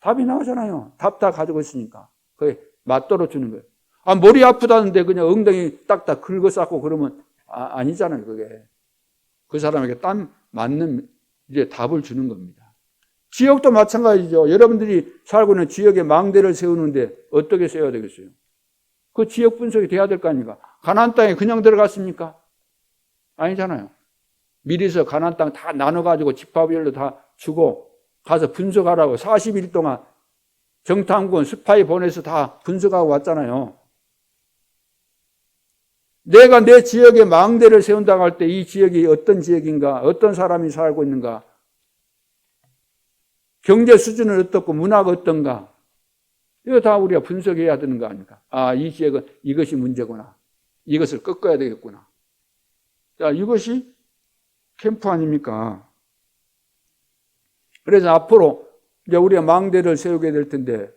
답이 나오잖아요. 답 다 가지고 있으니까. 그게 맞도록 주는 거예요. 머리 아프다는데 그냥 엉덩이 딱딱 긁어쌌고 그러면 아니잖아요. 그게. 그 사람에게 딱 맞는 이제 답을 주는 겁니다. 지역도 마찬가지죠. 여러분들이 살고 있는 지역에 망대를 세우는데 어떻게 세워야 되겠어요? 그 지역 분석이 돼야 될 거 아닙니까? 가나안 땅에 그냥 들어갔습니까? 아니잖아요. 미리서 가나안 땅 다 나눠가지고 집합별로 다 주고 가서 분석하라고 40일 동안 정탐꾼 스파이 보내서 다 분석하고 왔잖아요. 내가 내 지역에 망대를 세운다고 할 때 이 지역이 어떤 지역인가, 어떤 사람이 살고 있는가, 경제 수준은 어떻고 문화가 어떤가, 이거 다 우리가 분석해야 되는 거 아닙니까? 아, 이 지역은 이것이 문제구나. 이것을 꺾어야 되겠구나. 자, 이것이 캠프 아닙니까? 그래서 앞으로 이제 우리가 망대를 세우게 될 텐데,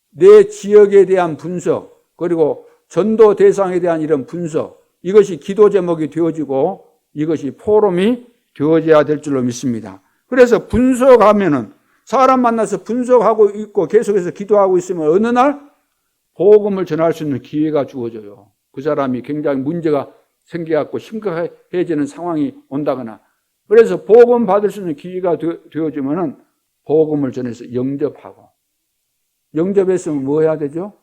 내 지역에 대한 분석, 그리고 전도 대상에 대한 이런 분석, 이것이 기도 제목이 되어지고 이것이 포럼이 되어져야 될 줄로 믿습니다. 그래서 분석하면은, 사람 만나서 분석하고 있고 계속해서 기도하고 있으면 어느 날 복음을 전할 수 있는 기회가 주어져요. 그 사람이 굉장히 문제가 생겨갖고 심각해지는 상황이 온다거나, 그래서 복음 받을 수 있는 기회가 되어지면은 복음을 전해서 영접하고, 영접했으면 뭐 해야 되죠?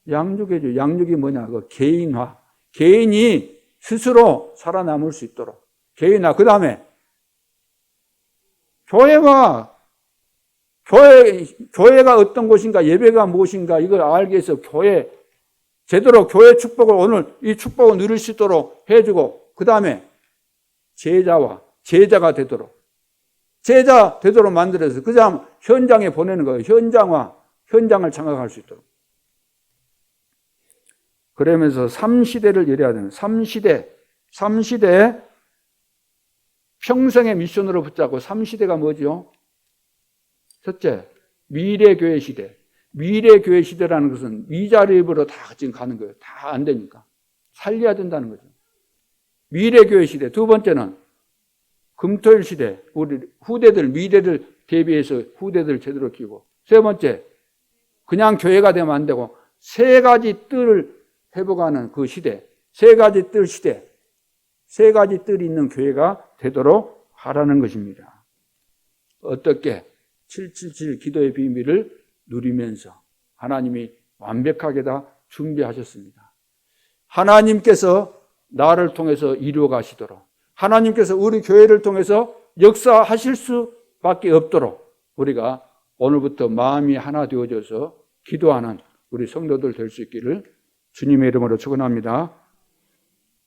양육해줘. 양육이 뭐냐? 그 개인화. 개인이 스스로 살아남을 수 있도록. 개인화. 그 다음에 교회가 어떤 곳인가, 예배가 무엇인가, 이걸 알기 위해서 제대로 교회 축복을, 오늘 이 축복을 누릴 수 있도록 해주고, 그 다음에 제자가 되도록 만들어서 그 다음 현장에 보내는 거예요. 현장을 장악할 수 있도록. 그러면서 3시대를 열어야 되는, 3시대 평생의 미션으로 붙잡고, 3시대가 뭐죠? 첫째, 미래교회 시대. 미래교회 시대라는 것은 위자립으로 다 지금 가는 거예요. 다 안 되니까. 살려야 된다는 거죠. 미래교회 시대. 두 번째는 금토일 시대. 우리 후대들, 미래를 대비해서 후대들 제대로 키우고. 세 번째, 그냥 교회가 되면 안 되고, 세 가지 뜰을 회복하는 그 시대. 세 가지 뜰 시대. 세 가지 뜰이 있는 교회가 되도록 하라는 것입니다. 어떻게? 777 기도의 비밀을 누리면서 하나님이 완벽하게 다 준비하셨습니다. 하나님께서 나를 통해서 이루어 가시도록, 하나님께서 우리 교회를 통해서 역사하실 수밖에 없도록 우리가 오늘부터 마음이 하나 되어져서 기도하는 우리 성도들 될 수 있기를 주님의 이름으로 축원합니다.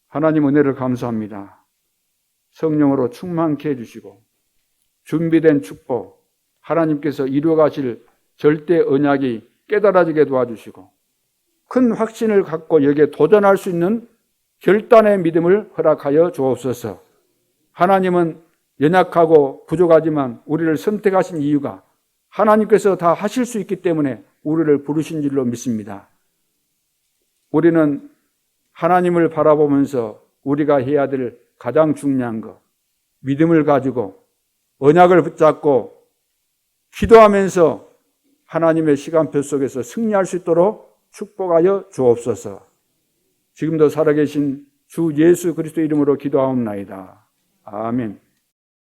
하나님 은혜를 감사합니다. 성령으로 충만케 해주시고 준비된 축복, 하나님께서 이루어 가실 절대 언약이 깨달아지게 도와주시고 큰 확신을 갖고 여기에 도전할 수 있는 결단의 믿음을 허락하여 주옵소서. 하나님은 연약하고 부족하지만 우리를 선택하신 이유가 하나님께서 다 하실 수 있기 때문에 우리를 부르신 줄로 믿습니다. 우리는 하나님을 바라보면서 우리가 해야 될 가장 중요한 것, 믿음을 가지고 언약을 붙잡고 기도하면서 하나님의 시간표 속에서 승리할 수 있도록 축복하여 주옵소서. 지금도 살아계신 주 예수 그리스도 이름으로 기도하옵나이다. 아멘.